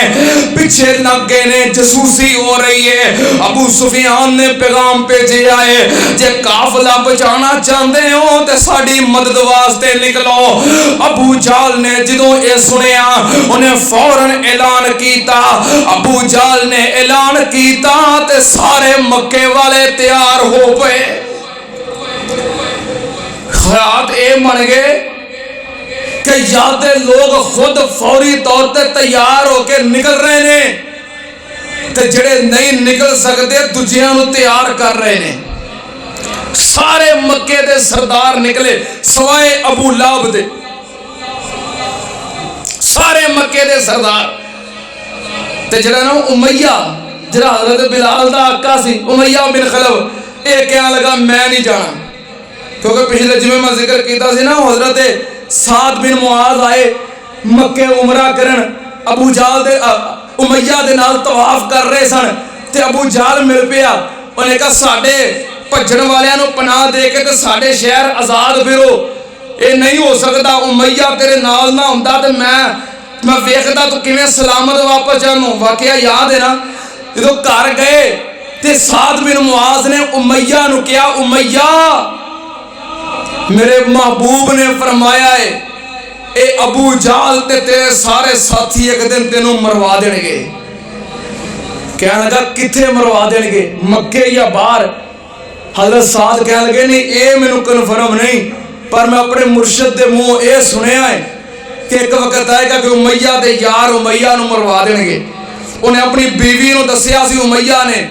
پیچھے لگے نے، جسوسی ہو رہی ہے۔ ابو سفیان نے پیغام بھیجے آئے جے قافلہ بچانا چاہتے ہو تے ساڑی مدد واسطے نکلو۔ ابو جال نے جدوں اے سنیا انہیں فوراً اعلان کیتا، ابو جال نے اعلان کیتا تے سارے مکے والے تیار ہو پئے۔ خیرات اے بن گئے کہ یاد لوگ خود فوری طور تے تیار ہو کے نکل رہے نے تے جڑے نہیں نکل سکتے دجیاں نو تیار کر رہے نے۔ سارے مکے دے سردار نکلے سوائے ابو لہب دے، سارے مکے دے سردار تے جڑا نا امیہ جڑا حضرت بلال دا آقا سی، امیہ بن خلف، اے کہنے لگا میں نہیں جانا، کیونکہ پچھلے جمعے میں ذکر کیتا سی نا حضرت سعد بن معاذ آئے مکے عمرہ کرن ابو جہل دے امیہ دے نال طواف کر رہے سن تے ابو جہل مل پیا انہیں کہا ساڈے بھجن والیاں نو پناہ دے کے تے ساڈے شہر آزاد پھرو اے نہیں ہو سکتا امیہ تیرے نال نہ ہوندا تے میں ویکھدا تو کیویں سلامت واپس جانوں واقعہ یاد ہے نا جدوں گھر گئے تے سعد بن معاذ نے امیہ نو کیا امیہ میرے محبوب نے فرمایا ہے اے ابو جہل تے تیرے سارے ساتھی ایک دن تینوں مروا دیں گے کہنے لگا کتھے مروا دیں گے مکے یا باہر حضرت سعد کہنے لگے نہیں اے میں نو کنفرم نہیں پر میں اپنے مرشد دے منہ اے سنیا ہے کہ ایک وقت آئے گا کہ امیہ دے یار امیہ نو مروا دیں گے انہیں اپنی بیوی نو دسیا سی امیہ نے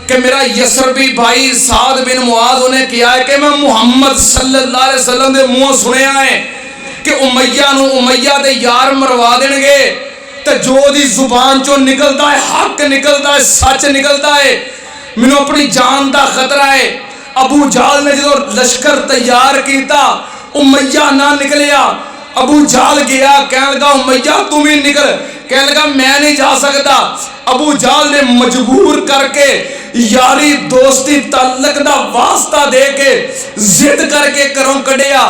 کہ میرا یسربی بھائی سعد بن معاذ انہیں کیا ہے کہ میں محمد صلی اللہ علیہ وسلم دے منہ سنیا ہے کہ امیہ نو امیہ دے یار مروا دیں گے تو جو دی زبان چو نکلتا ہے حق نکلتا ہے سچ نکلتا ہے منو اپنی جان دا خطرہ ہے ابو جہل نے جو لشکر تیار کیتا امیہ نہ نکلیا ابو جہل گیا کہنے لگا امیہ تم ہی نکل کہنے لگا میں نہیں جا سکتا ابو جہل نے مجبور کر کے یاری دوستی تعلق دا واسطہ دے کے ضد کر کے کروں کڑیا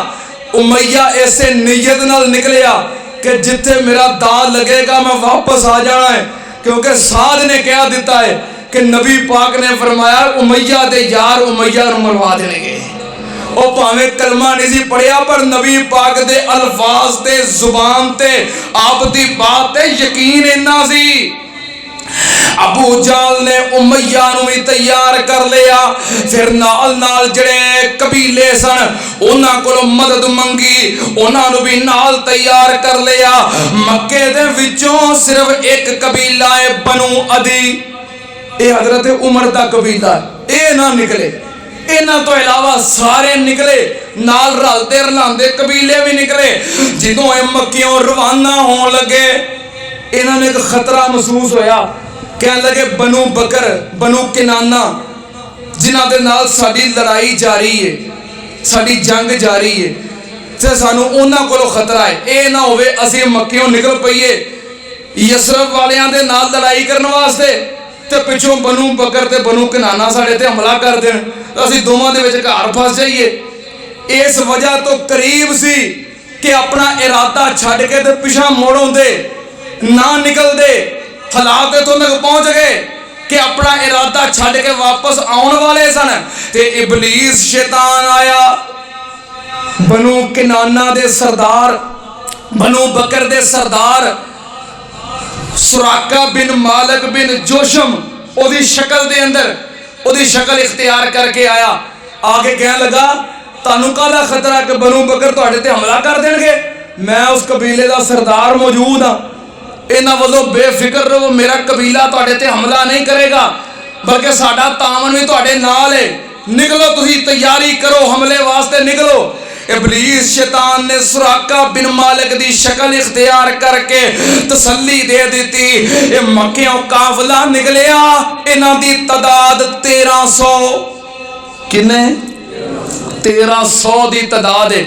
امیہ ایسے نیت نال نکلیا کہ جتھے میرا داغ لگے گا میں واپس آ جانا ہے کیونکہ سعد نے کہہ دیتا ہے کہ نبی پاک نے فرمایا امیہ دے یار امیہ نو مروا دیں گے او پاویں کلمہ نہیں سی پڑھیا پر نبی پاک دے الفاظ تے زبان تے آپ دی بات تے یقین انہا سی ابو جہل نے امیہ نو بھی تیار کر لیا پھر نال نال جڑے قبیلے سن انہاں کو مدد منگی انہاں نو بھی نال تیار کر لیا مکے دے وچوں صرف ایک قبیلہ ہے بنو عدی اے حضرت عمر دا قبیلہ اے نہ نکلے انہاں تو علاوہ سارے نکلے نال رلتے رلاندے قبیلے بھی نکلے جدوں اے مکیوں روانہ ہون لگے انہاں نے ایک خطرہ محسوس ہویا کہنے لگے بنو بکر بنو کنانہ جنہاں دے نال ساڈی لڑائی جاری ہے ساڈی جنگ جاری ہے تے سانو انہاں کولوں خطرہ ہے اے نہ ہوئے اسی مکیوں نکل پئیے یسرب والیاں دے نال لڑائی کرن واسطے تے پچھوں بنو بکر تے بنو کنانہ ساڈے تے حملہ کر دین اسی دوواں دے وچ گھر پھس جائیے اس وجہ تو قریب سی کہ اپنا ارادہ چھڈ کے تے پیچھے موڑوں دے نہ نکل دے حالات تو تک پہنچ گئے کہ اپنا ارادہ چھڈ کے واپس آن والے سن تے ابلیس شیطان آیا بنو کنانہ دے سردار بنو بکر دے سردار سراقہ بن مالک بن جوشم او دی شکل دے اندر او دی شکل اختیار کر کے آیا آگے کہنے لگا تانوں کاہدا خطرہ کہ بنو بکر تہاڈے تے حملہ کر دین گے میں اس قبیلے دا سردار موجود ہاں انہاں والوں بے فکر رہو میرا قبیلہ تہاڈے تے حملہ نہیں کرے گا بلکہ ساڈا تعاون بھی تہاڈے نال ہے نکلو تسی تیاری کرو حملے واسطے نکلو ابلیس شیطان نے سراقہ بن مالک دی شکل اختیار کر کے تسلی دے دیتی اے مکیوں قافلہ نکلیا انہاں دی تعداد 1300 کنے 1300 دی تعداد ہے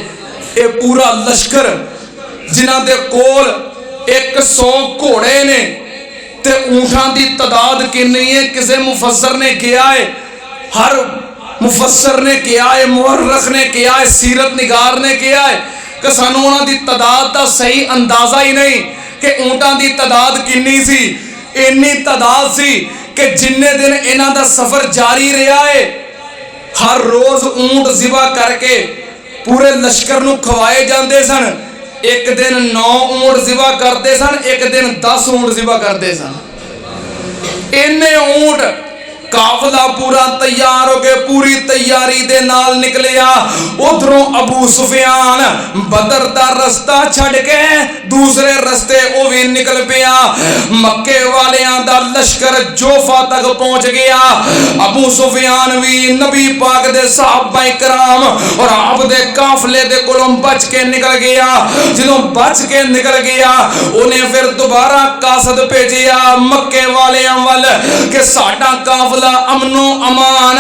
اے پورا لشکر جنہاں دے کول 100 گھوڑے نے تے اونٹاں دی تعداد کنی ہے کسے مفسر نے کیا ہے ہر مفسر نے کیا ہے مورخ نے کیا ہے سیرت نگار نے کیا ہے کہ سانوں انہاں دی تعداد دا صحیح اندازہ ہی نہیں کہ اونٹاں دی تعداد کنی سی اتنی تعداد سی کہ جننے دن انہاں دا سفر جاری رہا ہے ہر روز اونٹ ذبح کر کے پورے لشکر نو کھوائے جاندے سن ایک دن 9 اونٹ ذبح کرتے سن ایک دن 10 اونٹ ذبح کرتے سن انہیں اونٹ قافلہ پورا تیار ہو کے پوری تیاری دے نال نکلیا ادھروں ابو سفیان بدر دا رستہ چھڑ کے دوسرے رستے او بھی نکل پیا. مکے والیاں دا لشکر جوفا تک پہنچ گیا. ابو سفیان بھی نبی پاک دے صحابہ کرام اور آپ دے قافلے دے کولوں بچ کے نکل گیا. جدوں بچ کے نکل گیا انہیں پھر دوبارہ قاصد بھیجیا مکے والیاں ول کہ ساڈا قافلہ امن و امان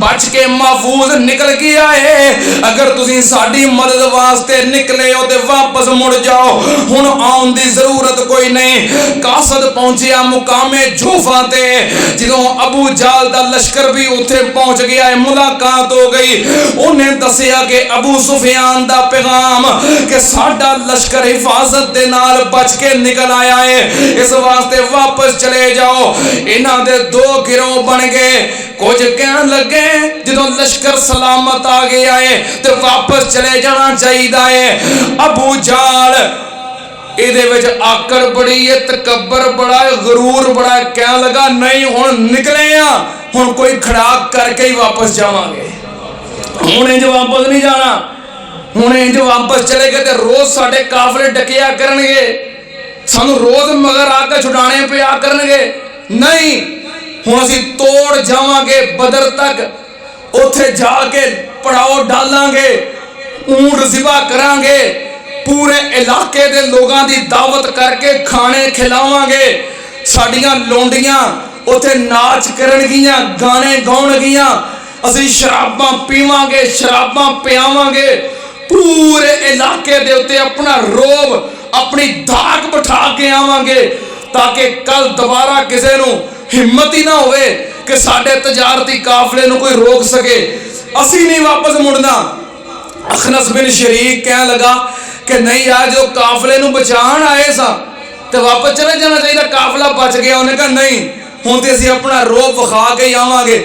بچ کے محفوظ نکل گیا ہے. اگر تسی ساڈی مدد واسطے نکلے ہو تے واپس مڑ جاؤ, ہن آن دی ضرورت کوئی نہیں. قاصد پہنچیا مقام جوفا تے. جدوں ابو جال دا لشکر بھی اتھے پہنچ گیا ہے, ملاقات ہو گئی. انہیں دسیا کہ ابو سفیان دا پیغام کہ ساڈا لشکر حفاظت دے نال بچ کے نکل آیا ہے, اس واسطے واپس چلے جاؤ. انہاں دے دو گروہ بن گئے. کچھ کہن لگے جدوں لشکر سلامت آ گیا ہے تے واپس چلے جانا چاہیے. ابو جال ایدے وچ آکڑ بڑی ہے, تکبر بڑا ہے, غرور بڑا ہے. کہنے لگا نہیں ہن نکلے ہاں, ہن کوئی کھڑاک کر کے ہی واپس جاواں گے, ہن انج واپس نہیں جانا. ہن انج واپس چلے گئے تے روز ساڈے قافلے ڈکیا کرن گے, سانو روز مگر آ کے چھڈانے پیا کرن گے. نہیں, ہن اسی توڑ جاواں گے بدر تک, اوتھے جا کے پڑاؤ ڈالاں گے, اونٹ ذبح کران گے, پورے علاقے دے لوگاں دی دعوت کر کے کھانے کھلاواں گے. ساڈیاں لونڈیاں اوتھے ناچ کرن گیاں, گانے گاؤن گیاں, اسی شراباں پیواں گے, شراباں پیاواں گے. پورے علاقے دے اوتے اپنا روب اپنی دھاک بٹھا کے آواں گے تاکہ کل دوبارہ کسے نو ہمت ہی نہ ہوئے کہ ساڈے تجارتی قافلے نو کوئی روک سکے. اسی نہیں واپس مڑنا. اخنس بن شریک کہنے لگا کہ نہیں یار جو قافلے نو بچان آئے سا تے واپس چلے جانا چاہیے, قافلہ بچ گیا. انہیں کہا نہیں, ہوں تے اسی اپنا روب وکھا کے ہی آواں گے.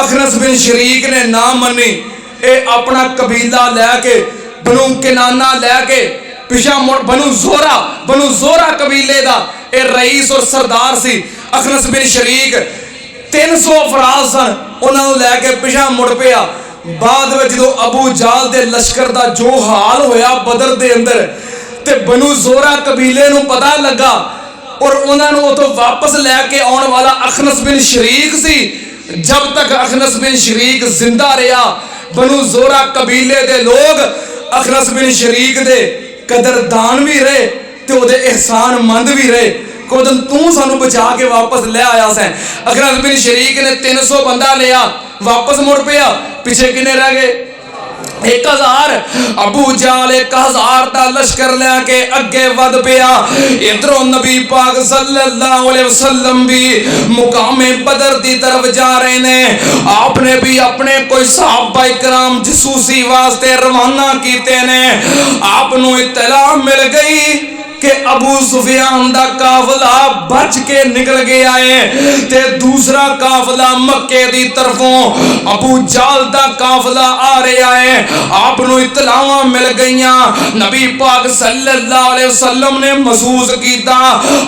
اخنس بن شریک نے نہ منی. اے اپنا قبیلہ لے کے بنو کنانہ لے کے پیچھا مڑ, بنو زورا قبیلے دا اے رئیس اور سردار سی. اخنس بن شریک 300 افراد سن, انہوں لے کے پیچھا مڑ پیا. بعد میں جدو ابو جال دے لشکر دا جو حال ہویا بدر دے اندر تے بنو زورا قبیلے نو پتہ لگا اور انہوں نے تو واپس لے کے آن والا اخنس بن شریک سی. جب تک اخنس بن شریک زندہ رہا بنو زورا قبیلے دے لوگ اخنس بن شریک دے قدردان بھی رہے تے او دے احسان مند بھی رہے. کودن تو سانو بچا کے واپس لے آیا سیں. اخنس بن شریک نے 300 بندہ لیا, واپس مڑ پیا. پیچھے کنے رہ گئے 1000. ابو جال 1000 دا لشکر لے کے اگے ود پیا. ادھروں نبی پاک صلی اللہ علیہ وسلم بھی مقام بدر دی طرف جا رہے نے. آپ نے بھی اپنے کوئی صحابہ کرام جسوسی واسطے روانہ کیتے نے. آپ نو اطلاع مل گئی کہ ابو سفیان دا قافلہ بچ کے نکل گیا ہے تے دوسرا قافلہ مکے دی طرفوں ابو جال دا قافلہ آ رہا ہے. آپ نو اطلاعاں مل گئیاں. نبی پاک صلی اللہ علیہ وسلم نے محسوس کیتا.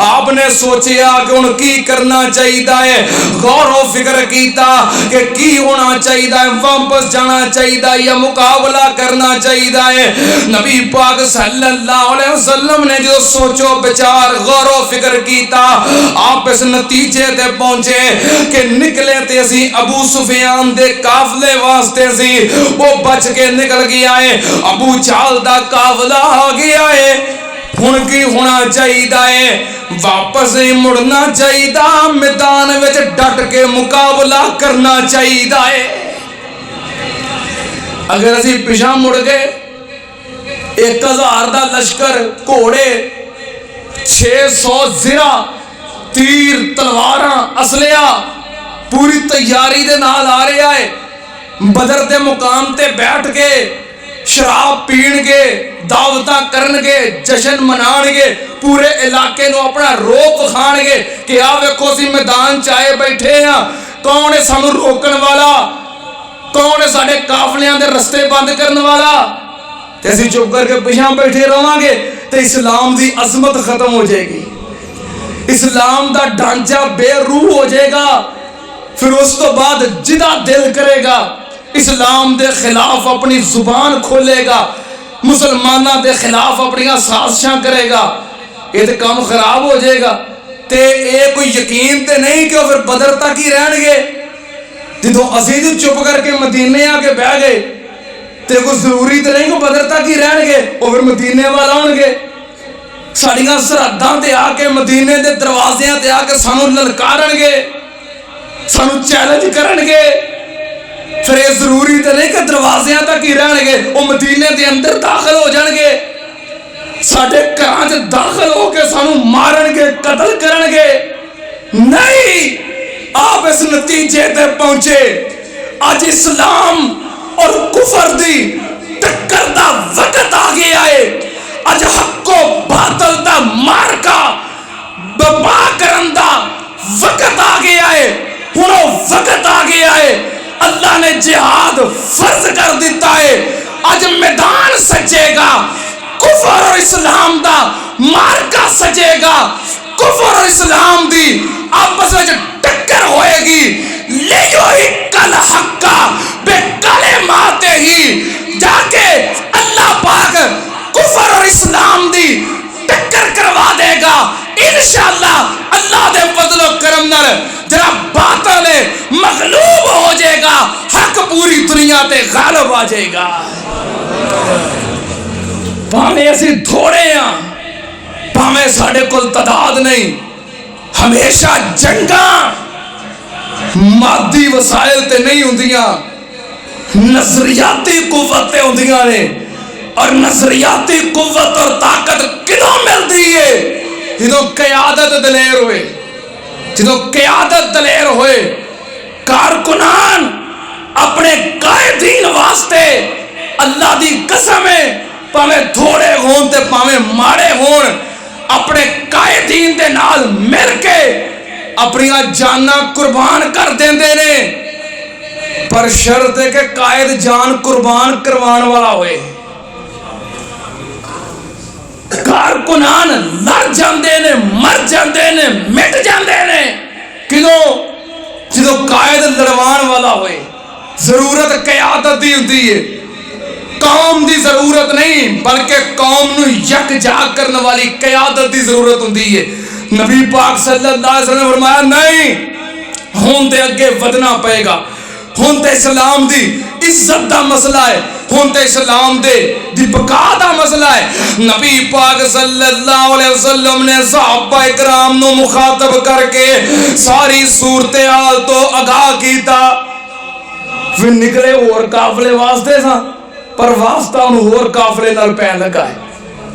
آپ نے سوچیا کہ ان کی کرنا چاہیے, غور و فکر کیتا کہ کی ہونا چاہیے, واپس جانا چاہیے یا مقابلہ کرنا چاہیے. نبی پاک صلی اللہ علیہ وسلم نے جو سوچو بچار غور و فکر کیتا, آپ اس نتیجے تے پہنچے کہ نکلے تے اسی ابو سفیان دے قافلے واسطے سی, وہ بچ کے نکل گیا ہے. ابو جال دا قافلہ آ گیا ہے. ہن کی ہونا چاہیے, واپس ہی مڑنا چاہیے, میدان وچ ڈٹ کے مقابلہ کرنا چاہیے. اگر اسی پیچھا مڑ گئے 1000 دا لشکر, گھوڑے 600 زرہ, تیر تلواراں, اسلحہ پوری تیاری دے نال آ رہا ہے. بدر دے مقام تے بیٹھ کے شراب پین گے, دعوتاں کرن گے, جشن منان گے, پورے علاقے نو اپنا روپ کھان گے کہ آ ویکھو سی میدان چائے بیٹھے ہیں, کون ہے سانو روکن والا, کون ہے ساڈے قافلیاں دے رستے بند کرن والا. تے اسی چپ کر کے پیچھے بیٹھے رہواں گے تے اسلام دی عظمت ختم ہو جائے گی, اسلام دا ڈھانچہ بے روح ہو جائے گا. پھر اس تو بعد جدا دل کرے گا اسلام دے خلاف اپنی زبان کھولے گا, مسلمانہ دے خلاف اپنی سازشاں کرے گا. یہ تو کام خراب ہو جائے گا. تے اے کوئی یقین تے نہیں کہ وہ پھر بدر تک ہی رہن گے. جدوں اسی تو چپ کر کے مدینے آ کے بہ گئے تے کوئی ضروری تے نہیں کہ بدر تک ہی رہن گے, وہ پھر مدینے والا آن گے. ساڑیاں سرحداں تے آ کے مدینے دے دروازیاں تے آ کے سانو للکارن گے, سانو چیلنج کرن گے. پھر یہ ضروری تے نہیں کہ دروازیاں تک ہی رہن گے, وہ مدینے دے اندر داخل ہو جان گے, ساڈے گھراں چ داخل ہو کے سانو مارن گے, قتل کرن گے. نہیں, آپ اس نتیجے تے پہنچے اج اسلام اور کفر دی ٹکر دا وقت آ گیا ہے. اج حق و باطل دا مارکا بپا کرن دا وقت آ گیا ہے. ہن وہ وقت آ گیا ہے, اللہ نے جہاد فرض کر دیتا ہے. اج میدان سجے گا, کفر اور اسلام دا مارکا سجے گا, کفر اور اسلام دی آپس میں ٹکر ہوئے گی. لیحق الحق بکلمات ہی, جا کے اللہ پاک کفر اور اسلام دی ٹکر کروا دے گا انشاءاللہ. اللہ دے فضل و کرم نال جڑا باطل ہے مغلوب ہو جائے گا, حق پوری دنیا تے غالب آ جائے گا. پاویں اسی تھوڑے ہاں, پاویں ساڈے کول تعداد نہیں, ہمیشہ جنگاں مادی وسائل تے نہیں ہوندیاں, نظریاتی قوتیں ہوندیاں نے. اور نظریاتی قوت اور طاقت کدوں ملتی ہے؟ جدوں قیادت دلیر ہوئے, جدوں قیادت دلیر ہوئے. کارکنان اپنے قائدین واسطے اللہ دی قسم ہے, پاویں تھوڑے ہون تے پاویں ماڑے ہون, اپنے قائدین دے نال مل کے اپنی جاناں قربان کر دیندے نے. پر شرط ہے کہ قائد جان قربان کروان والا ہوئے. کارکنان لڑ جاندے نے, مر جاندے نے, مٹ جاندے نے کدوں؟ جدوں قائد لڑوان والا ہوئے. ضرورت قیادت دی ہوتی ہے, قوم دی ضرورت نہیں, بلکہ قوم نو یک جاگ کرنے والی قیادت دی ضرورت ہوتی ہے. نبی پاک صلی اللہ علیہ وسلم نے فرمایا نہیں, ہون تے اگے ودنا پائے گا, ہون تے اسلام دی عزت دا مسئلہ ہے, ہون تے اسلام دی بقا دا مسئلہ ہے. نبی پاک صلی اللہ علیہ وسلم نے صحابہ اکرام نو مخاطب کر کے ساری صورتحال تو آگاہ کیتا. پھر نکلے اور قافلے واسطے سا, پر واسطہ انہوں اور قافلے نال پین لگا ہے.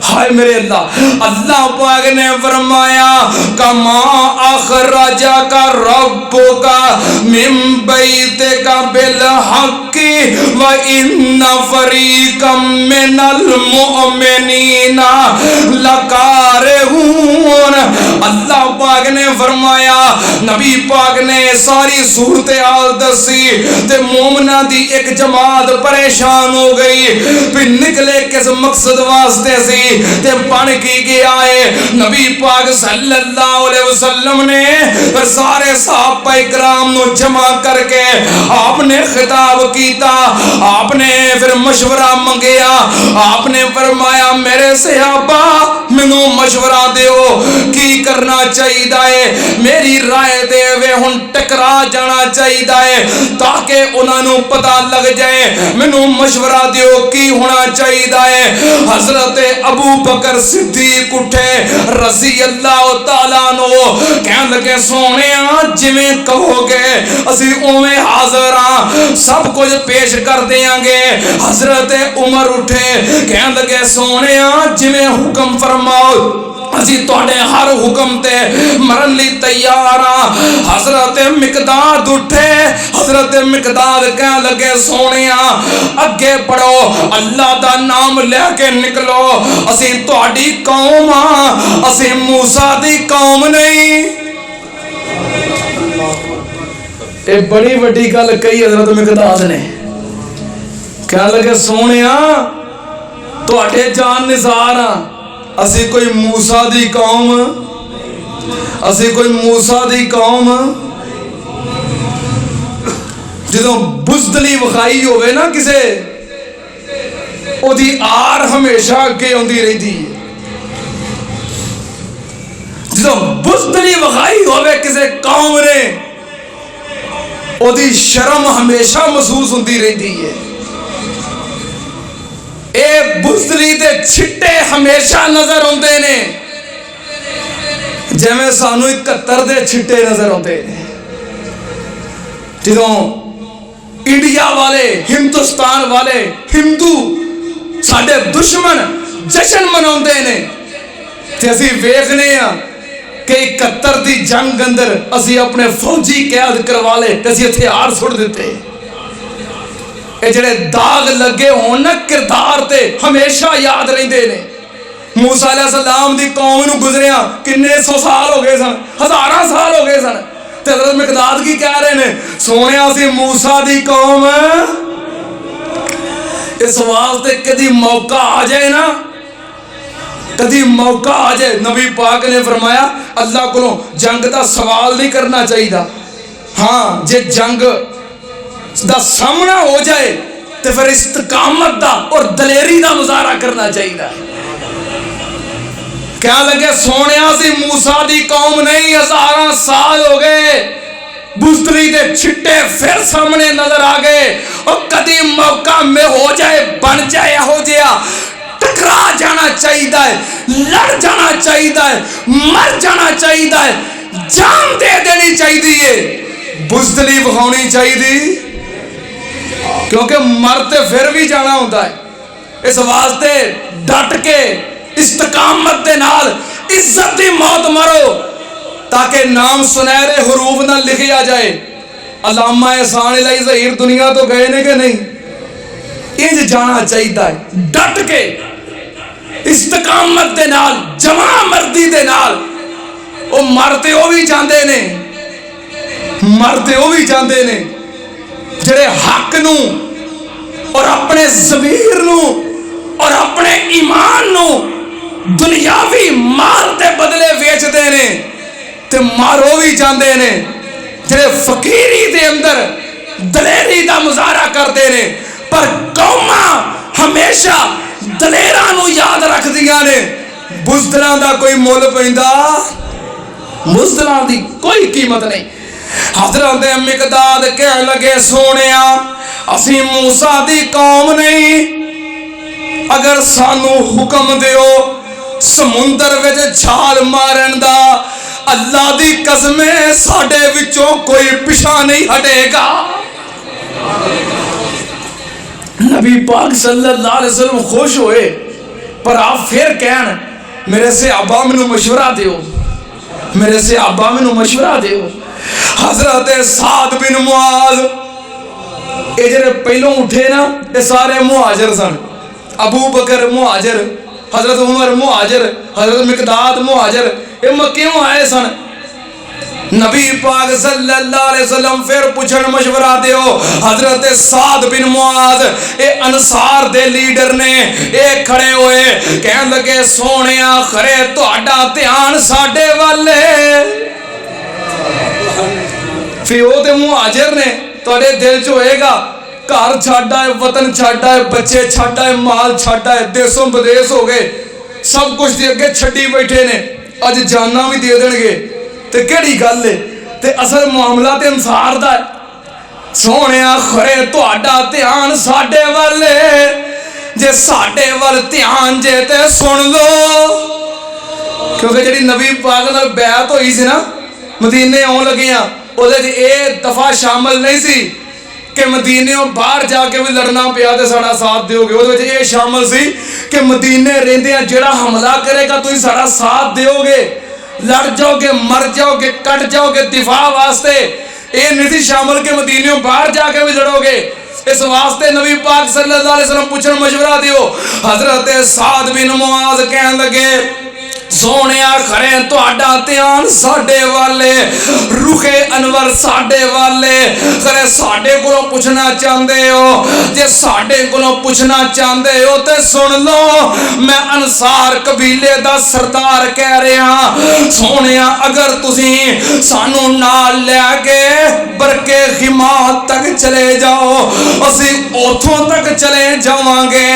ہائے میرے اللہ, اللہ پاک نے فرمایا کما اخرجک ربک من بیتک بالحق وان فریقا من المؤمنین لکارہون. اللہ پاک نے فرمایا, نبی پاک نے ساری صورتحال دسی تے مومنہ دی ایک جماعت پریشان ہو گئی. پھر نکلے کس مقصد واسطے سی تے بن کی گیا ہے. نبی پاک صلی اللہ علیہ وسلم نے پھر سارے صحابہ اکرام نو جمع کر کے آپ نے خطاب کیتا, آپ نے پھر مشورہ منگیا. آپ نے فرمایا میرے صحابہ مینوں مشورہ دیو کی کرنا چاہیے, میری رائے دے وے ہن ٹکرا جانا چاہیے تاکہ انہاں نو پتہ لگ جائے. مینوں مشورہ دیو کی ہونا چاہیے. حضرت ابو بکر صدیق اٹھے رضی اللہ تعالیٰ عنہ, کہنے لگے سونےاں جویں کہو گے اسی اویں حاضر ہاں, سب کچھ پیش کر دیاں گے. حضرت عمر اٹھے, کہنے لگے سونےاں جویں حکم فرماؤ اسی تواڈے ہر حکم تے مرن لی تیار ہاں. حضرت مقداد اٹھے, حضرت مقداد کہنے لگے سونےاں اگے پڑھو, اللہ دا نام لے کے نکلو, اسی تواڈی قوم ہاں, اسی موسیٰ دی قوم نہیں. اے بڑی وڈی گل کہی حضرت مقداد نے. کہنے لگے سونےاں تواڈے جان نثار ہاں, اسی کوئی موسیٰ دی قوم, اسی کوئی موسیٰ دی قوم. جدوں بزدلی وکھائی ہوئے نا کسے, او دی آر ہمیشہ اگے ہوندی رہتی ہے. بزدلی وکھائی ہوئے کسی قوم نے او دی شرم ہمیشہ محسوس ہوندی رہتی ہے. اے بزدلی دے چھٹے ہمیشہ نظر آتے نے جیویں سانو 71 دے چھٹے نظر آتے ہیں. جدوں انڈیا والے ہندوستان والے ہندو ساڈے دشمن جشن مناؤندے نے تے اسی ویکھنے ہاں کہ 71 دی جنگ اندر اسی اپنے فوجی قید کروا لے تے اسی ہتھیار سٹ دیتے. اے جڑے داغ لگے ہون نا کردار تے ہمیشہ یاد رہندے نے. موسیٰ علیہ السلام دی قوم نو گزریا کنے 100 سال ہو گئے سن, ہزاراں سال ہو گئے سن. تے حضرت مقداد کی کہہ رہے نے سونیا سی موسیٰ دی قوم اس واسطے کدی موقع آ جائے نا, کدی موقع آ جائے. نبی پاک نے فرمایا اللہ کو جنگ دا سوال نہیں کرنا چاہیے, ہاں جے جنگ دا سامنا ہو جائے تو پھر استقامت دا اور دلیری دا مظاہرہ کرنا چاہیے. کیا لگے سونیا سی موسیٰ دی قوم نہیں, ہزاراں سال ہو گئے بزدلی دے چھٹے پھر سامنے نظر آ گئے. اور کدی موقع میں ہو جائے بن جائے ہو جیا ٹکرا جانا چاہیے, لڑ جانا چاہیے, مر جانا چاہیے, جان دے دینی چاہیے, بزدلی بخاؤنی چاہیے کیونکہ مرتے پھر بھی جانا ہوتا ہے. اس واسطے ڈٹ کے استقامت دے نال عزت دی موت مرو تاکہ نام سنہرے حروف نہ لکھیا جائے. علامہ احسان الہی ظہیر دنیا تو گئے نے کہ نہیں, انج جانا چاہیے ڈٹ کے استقامت دے نال جمع مردی دے نال. او مرتے ہو بھی جاندے نے, مرتے ہو بھی جاندے نے جڑے حق نو اور اپنے ضمیر نو اور اپنے ایمان نو دنیاوی مال دے بدلے ویچ دے نے تے مارو بھی جاندے نے, جڑے فقیری دے اندر دلیری دا مظاہرہ کرتے نے. پر قوماں ہمیشہ دلیراں نو یاد رکھ دیاں نے, بزدلاں دا کوئی مول پیندا, بزدلاں دی کوئی قیمت نہیں. حضرت مقداد کہہ لگے سونیا اسی موسیٰ دی قوم نہیں, اگر سانو حکم دیو سمندر وچ چھال مارن دا اللہ دی قسم ساڈے وچوں کوئی پیچھا نہیں ہٹے گا. نبی پاک صلی اللہ علیہ وسلم خوش ہوئے, پر آپ پھر کہن میرے سے ابا منو مشورہ دیو, میرے سے ابا منو مشورہ دیو. حضرت سعد بن معاذ اے جڑے پہلوں اٹھے نا اے سارے مہاجر سن. ابو بکر مہاجر, حضرت عمر مہاجر, حضرت مقداد مہاجر, اے مکیوں آئے سن. نبی پاک صلی اللہ علیہ وسلم پھر پوچھن مشورہ دیو. حضرت سعد بن معاذ اے انصار دے لیڈر نے, اے کھڑے ہوئے کہن لگے سونیا خرے تہاڈا دھیان ساڈے والے فیو تے مہاجر نے تواڈے دل چ ہوئے گا گھر چھڈا ہے, وطن چھڈا ہے, بچے چھڈا ہے, مال چھڈا ہے, دیسوں بدیس ہو گئے, سب کچھ دے اگے چھڈی بیٹھے نے, اج جاناں بھی دے دین گے تے کیڑی گل ہے. تے اصل معاملہ تے انصار دا ہے. سونیا خرے تہاڈا دھیان ساڈے والے, جے ساڈے ول دھیان جے تے سن لو. کیونکہ جڑی نبی پاک نال بیعت ہوئی سی نا مدینے آن لگیاں, اے دفعہ شامل نہیں سی کہ مدینےوں باہر جا کے بھی لڑنا پیا تے ساڈا ساتھ دیو گے. اے شامل سی کہ مدینے رہندیاں جڑا حملہ کرے گا تسی ساڈا ساتھ دیو گے, لڑ جاؤ گے, مر جاؤ گے, کٹ جاؤ گے دفاع واسطے. اے نہیں سی شامل کہ مدینےوں باہر جا کے بھی لڑو گے. اس واسطے نبی پاک صلی اللہ علیہ وسلم پوچھن مشورہ دیو. حضرت سعد بن معاذ کہن لگے سونیا کھڑے تہاڈا دھیان ساڈے والے, رخ انور ساڈے والے. کھڑے ساڈے کولوں پوچھنا چاہندے ہو, جے ساڈے کولوں پوچھنا چاہندے ہو تے سن لو, میں انصار قبیلے دا سردار کہہ رہا. سونیا اگر تسی سانو نال لے کے برکے خماد تک چلے جاؤ اسی اوتھوں تک چلے جاواں گے.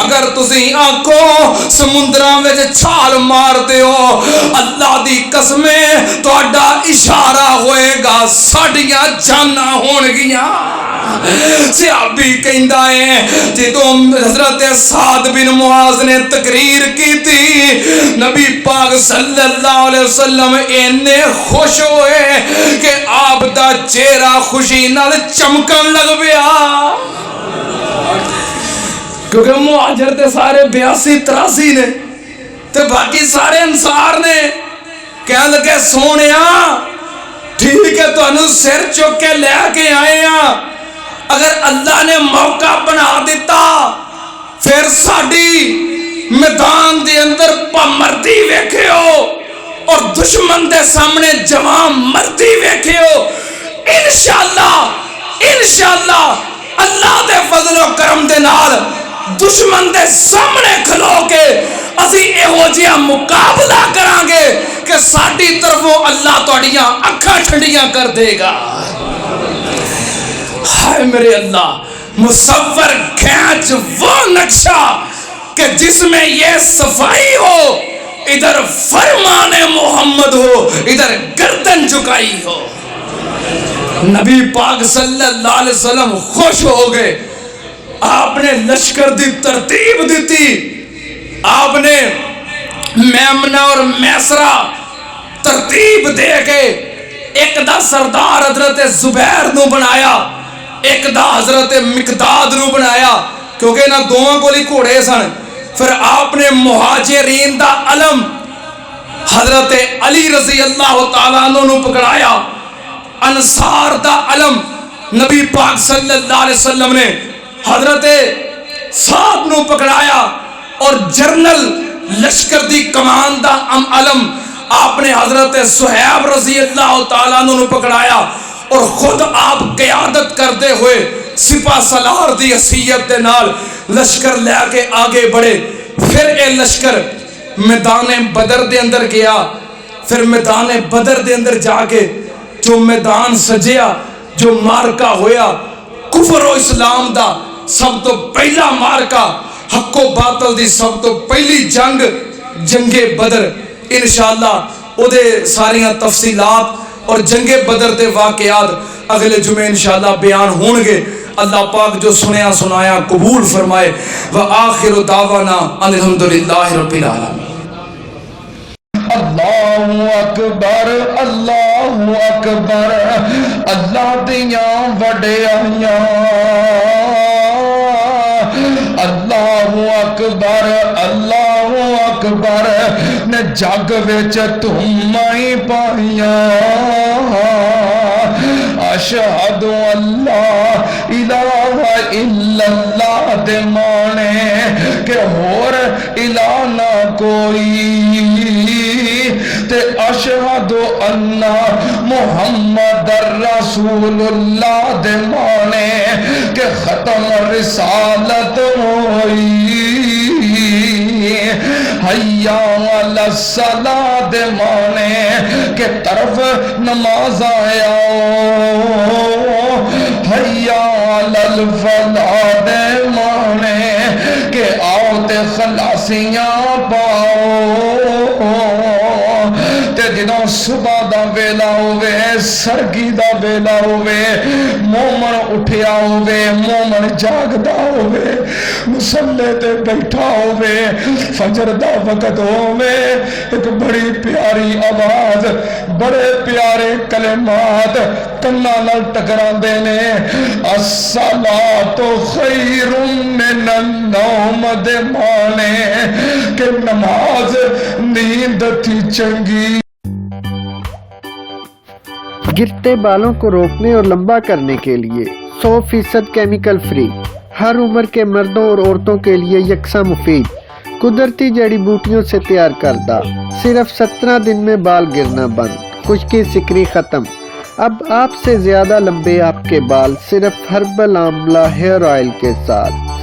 اگر تسی آکھو سمندراں وچ چھال مار مارتے ہو اللہ دی قسمیں تہاڈا اشارہ ہوئے گا ساڈیاں جاناں ہون گیاں صحابی کہندا ہے جدوں حضرت سعد بن معاذ نے تقریر کی تھی نبی پاک صلی اللہ علیہ وسلم اینے خوش ہوئے کہ آپ دا چہرہ خوشی نال چمکن لگ پیا کیونکہ مہاجر تے سارے 82-83 نے تے باقی سارے انصار نے کہنے لگے سونیا ٹھیک ہے تانوں سر چک کے لے کے آئے ہیں اگر اللہ نے موقع بنا دیتا پھر ساڈی میدان دے اندر مردی ویکھیو اور دشمن دے سامنے جوان مردی ویکھیو انشاءاللہ اللہ دے فضل و کرم دے نال دشمن دے سامنے کھلو کے اسی ایہو جہا مقابلہ کران گے کہ ساڈی طرفوں اللہ تہاڈیاں اکھاں ٹھنڈیاں کر دے گا ہائے میرے اللہ مصور کھینچ وہ نقشہ کہ جس میں یہ صفائی ہو ادھر فرمان محمد ہو ادھر گردن جھکائی ہو نبی پاک صلی اللہ علیہ وسلم خوش ہو گئے آپ نے لشکر دی ترتیب دیتی آپ نے میمنہ اور میسرہ ترتیب دے کے ایک دا سردار حضرت زبیر نو بنایا ایک دا حضرت مقداد نو بنایا کیونکہ نہ دوواں کو لی گھوڑے سن پھر آپ نے مہاجرین دا علم حضرت علی رضی اللہ تعالیٰ عنہ نو پکڑایا انصار دا علم نبی پاک صلی اللہ علیہ وسلم نے حضرت سعد نو پکڑایا اور جرنل لشکر دی کمان دا علم آپ نے حضرت صہیب رضی اللہ تعالیٰ عنہ نو پکڑایا اور خود آپ قیادت کرتے ہوئے سپہ سالار دی حیثیت دے نال لشکر لے کے آگے بڑھے پھر اے لشکر میدان بدر دے اندر گیا پھر میدان بدر دے اندر جا کے جو میدان سجیا جو مارکا ہویا کفر و اسلام دا سب تو پہلا مارکا حق و باطل دی سب تو پہلی جنگ بدر انشاءاللہ او دے ساریاں تفصیلات اور جنگ بدر دے واقعات اگلے جمعے انشاءاللہ بیان ہون گے اللہ پاک جو سنیا سنایا قبول فرمائے وآخر دعوانا الحمدللہ رب العالمین اللہ اکبر اللہ دیاں وڈیاں اللہ اکبر نے جگ وچ تمہیں پائیاں اشہد اللہ الہ الا اللہ دے مانے کہ اور الہ نہ کوئی تے اشہد اللہ محمد رسول اللہ دے مانے کہ ختم رسالت ہوئی حیا علی الصلاۃ دے مانے کہ طرف نماز آیا حیا علی الفلاح دے مانے کہ آؤ تے خلاصیاں پاؤ تے جدوں صبح دا ویلا ہوئے سرگی دا ویلا ہوئے مومن اٹھیا ہوئے مومن جاگدا ہوئے مصلے تے بیٹھا ہوئے فجر دا وقت ہوئے ایک بڑی پیاری آواز بڑے پیارے کلمات کنا نال ٹکران دینے الصلاۃ خیر من النوم دے مانے کہ نماز نیند تھی چنگی گرتے بالوں کو روکنے اور لمبا کرنے کے لیے 100% کیمیکل فری ہر عمر کے مردوں اور عورتوں کے لیے یکساں مفید قدرتی جڑی بوٹیوں سے تیار کردہ صرف 17 دن میں بال گرنا بند خشکی سکری ختم اب آپ سے زیادہ لمبے آپ کے بال صرف ہربل آملہ ہیئر آئل کے ساتھ